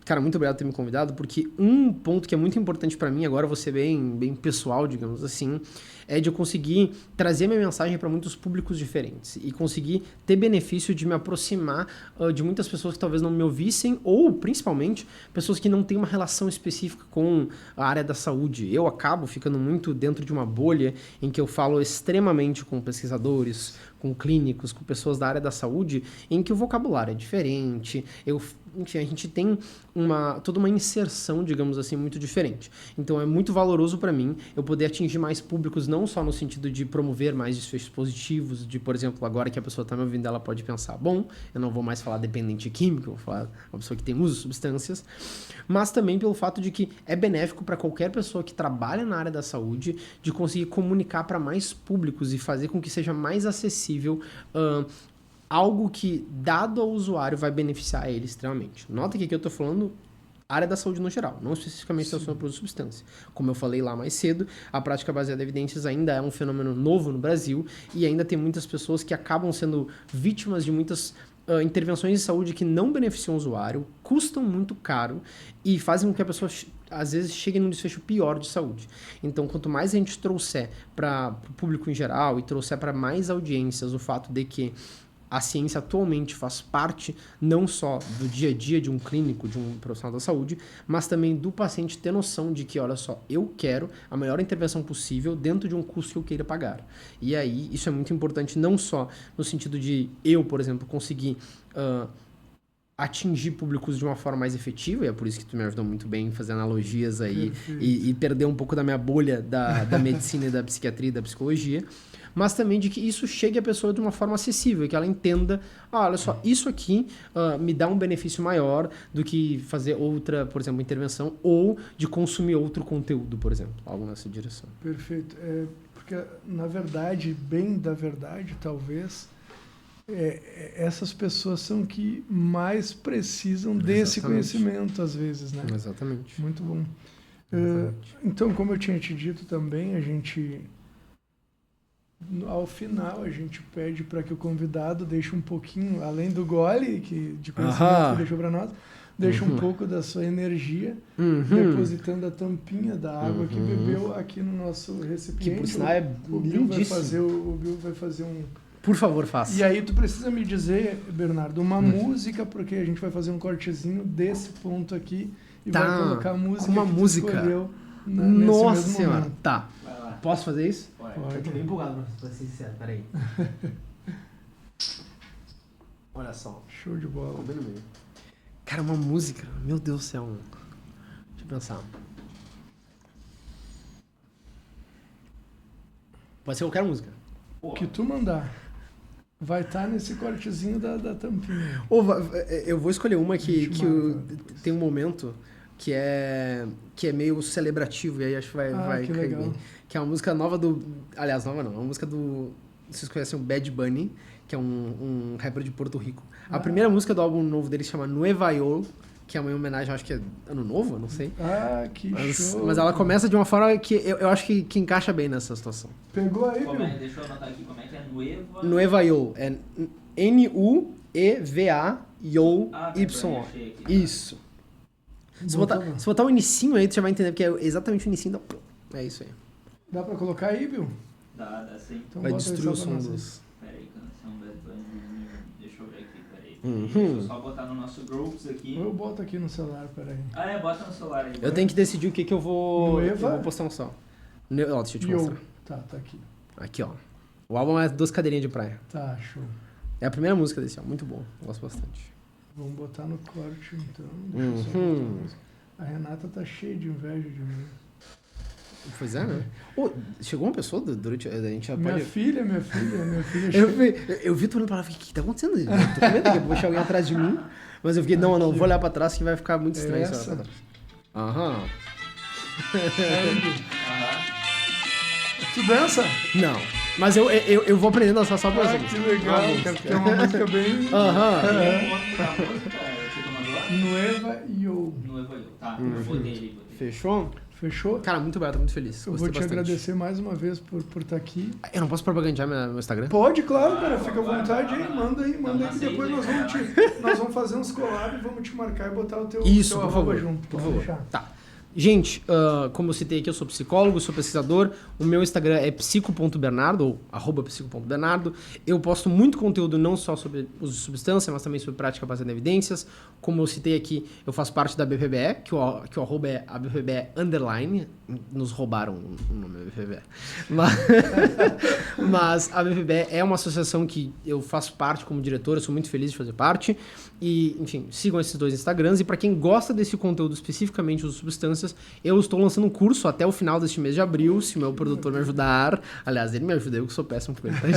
cara, muito obrigado por ter me convidado, porque um ponto que é muito importante pra mim, agora eu vou ser bem pessoal, digamos assim, é de eu conseguir trazer minha mensagem para muitos públicos diferentes e conseguir ter benefício de me aproximar de muitas pessoas que talvez não me ouvissem ou, principalmente, pessoas que não têm uma relação específica com a área da saúde. Eu acabo ficando muito dentro de uma bolha em que eu falo extremamente com pesquisadores, com clínicos, com pessoas da área da saúde, em que o vocabulário é diferente, enfim, a gente tem toda uma inserção, digamos assim, muito diferente. Então é muito valoroso para mim eu poder atingir mais públicos, não só no sentido de promover mais desfechos positivos, de, por exemplo, agora que a pessoa está me ouvindo, ela pode pensar, bom, eu não vou mais falar dependente químico, eu vou falar uma pessoa que tem uso de substâncias, mas também pelo fato de que é benéfico para qualquer pessoa que trabalha na área da saúde de conseguir comunicar para mais públicos e fazer com que seja mais acessível algo que, dado ao usuário, vai beneficiar ele extremamente. Nota que aqui eu estou falando área da saúde no geral, não especificamente relacionado ao produto de substância. Como eu falei lá mais cedo, a prática baseada em evidências ainda é um fenômeno novo no Brasil e ainda tem muitas pessoas que acabam sendo vítimas de muitas intervenções de saúde que não beneficiam o usuário, custam muito caro e fazem com que a pessoa, às vezes, chegue num desfecho pior de saúde. Então, quanto mais a gente trouxer para o público em geral e trouxer para mais audiências o fato de que a ciência atualmente faz parte não só do dia a dia de um clínico, de um profissional da saúde, mas também do paciente ter noção de que, olha só, eu quero a melhor intervenção possível dentro de um custo que eu queira pagar. E aí, isso é muito importante não só no sentido de eu, por exemplo, conseguir atingir públicos de uma forma mais efetiva, e é por isso que tu me ajudou muito bem em fazer analogias aí e perder um pouco da minha bolha da medicina e da psiquiatria e da psicologia, mas também de que isso chegue à pessoa de uma forma acessível, que ela entenda, olha só, isso aqui me dá um benefício maior do que fazer outra, por exemplo, intervenção, ou de consumir outro conteúdo, por exemplo, algo nessa direção. Perfeito. Porque, na verdade, bem da verdade, talvez, essas pessoas são que mais precisam desse conhecimento, às vezes, né? Exatamente. Muito bom. Então, como eu tinha te dito também, a gente... Ao final, a gente pede para que o convidado deixe um pouquinho, além do gole de conhecimento que deixou para nós, deixe um pouco da sua energia, depositando a tampinha da água que bebeu aqui no nosso recipiente. Que, por sinal, é lindíssimo. O Bill vai fazer um... Por favor, faça. E aí tu precisa me dizer, Bernardo, uma música, porque a gente vai fazer um cortezinho desse ponto aqui e vai colocar a música uma que tu música. Escolheu Nossa senhora, tá. Posso fazer isso? Pode. Eu tô bem empolgado, pra ser sincero, peraí. Olha só. Show de bola. Tô bem no meio. Cara, uma música, meu Deus do céu. Deixa eu pensar. Pode ser qualquer música. O que tu mandar. Vai estar nesse cortezinho da tampinha. Eu vou escolher uma que tem um momento que é meio celebrativo, e aí acho que vai que cair legal. bem. Que é uma música nova do... Aliás, nova não. É uma música do... Vocês conhecem o Bad Bunny, que é um rapper de Porto Rico. A primeira música do álbum novo dele se chama Nueva York, que é uma homenagem, acho que é Ano Novo, eu não sei. Que show. Mas ela começa de uma forma que eu acho que encaixa bem nessa situação. Pegou aí, Bill? Deixa eu anotar aqui como é que é Nueva York. É N-U-E-V-A-Y-O. Isso. Se botar o inicinho aí, tu já vai entender, porque é exatamente o inicinho da... É isso aí. Dá pra colocar aí, Bill? Dá sim. Então Vai bota destruir o aí só pra som nós. dos... Peraí, canção Bad Bunny. Deixa eu ver aqui, peraí. Deixa eu só botar no nosso Groups aqui. Eu boto aqui no celular, peraí. Bota no celular aí. Eu tenho que decidir o que eu vou... Nueva? Eu vou postar um só. Deixa eu te mostrar. Tá aqui. Aqui, ó. O álbum é 2 cadeirinhas de praia. Tá, show. É a primeira música desse álbum, muito bom. Gosto bastante. Vamos botar no corte, então. Deixa eu só botar a música. A Renata tá cheia de inveja de mim. Pois é, né? Chegou uma pessoa durante... A gente já Minha pode... filha Eu vi tu olhando pra lá e falei, o que tá acontecendo? Eu tô com medo que vou achar alguém atrás de mim. Mas eu fiquei, não, vou olhar pra trás que vai ficar muito estranho se eu olhar pra trás. Aham. Tu dança? Não. Mas eu vou aprendendo a dançar só pra vocês. Que legal, cara, porque é uma música bem... Nueva Nueva Yo. Tá, eu botei ele. Fechou? Fechou? Cara, muito obrigado, tô muito feliz. Eu vou te agradecer mais uma vez por estar aqui. Eu não posso propagandear meu Instagram? Pode, claro, cara. Fica à vontade aí. Manda aí que depois nós vamos fazer uns collab e vamos te marcar e botar o teu por favor, junto. Por favor. Tá. Gente, como eu citei aqui, eu sou psicólogo, sou pesquisador. O meu Instagram é psico.bernardo, ou @psico.bernardo. Eu posto muito conteúdo não só sobre uso de substância, mas também sobre prática baseada em evidências. Como eu citei aqui, eu faço parte da BPBE, que o arroba é a BPBE _. Nos roubaram o nome da BPBE. Mas a BPBE é uma associação que eu faço parte como diretor, eu sou muito feliz de fazer parte. E, enfim, sigam esses 2 Instagrams. E para quem gosta desse conteúdo especificamente uso de substâncias, eu estou lançando um curso até o final deste mês de abril, se o meu produtor me ajudar. Aliás, ele me ajuda, eu que sou péssimo com ele, tá?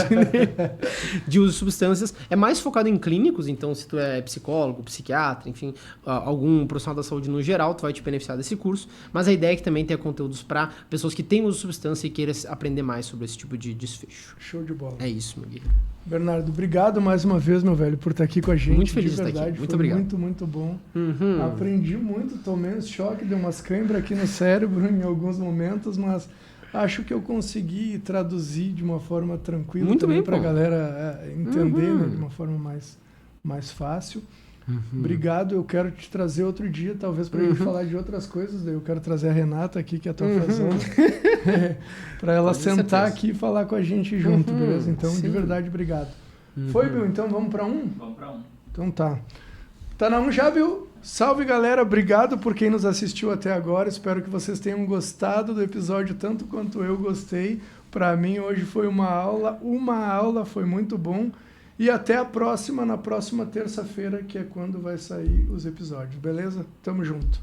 De uso de substâncias. É mais focado em clínicos, então se tu é psicólogo, psiquiatra, enfim, algum profissional da saúde no geral, tu vai te beneficiar desse curso. Mas a ideia é que também tenha conteúdos para pessoas que têm uso de substância e queiram aprender mais sobre esse tipo de desfecho. Show de bola. É isso, meu guia. Bernardo, obrigado mais uma vez, meu velho, por estar aqui com a gente. Muito feliz de verdade, estar aqui. Muito foi obrigado. Muito, muito bom. Aprendi muito, tomei um choque, deu umas câimbras aqui no cérebro em alguns momentos, mas acho que eu consegui traduzir de uma forma tranquila muito também para a galera entender, né, de uma forma mais fácil. Obrigado, eu quero te trazer outro dia, talvez pra gente falar de outras coisas. Eu quero trazer a Renata aqui, que é a tua fazão, para ela sentar aqui e falar com a gente junto, beleza? Então, sim. De verdade, obrigado. Foi, Bill? Então vamos pra um? Vamos pra um. Então tá. Tá na 1 já, Bill? Salve, galera. Obrigado por quem nos assistiu até agora. Espero que vocês tenham gostado do episódio tanto quanto eu gostei. Pra mim, hoje foi uma aula, foi muito bom. E até a próxima, na próxima terça-feira, que é quando vai sair os episódios, beleza? Tamo junto.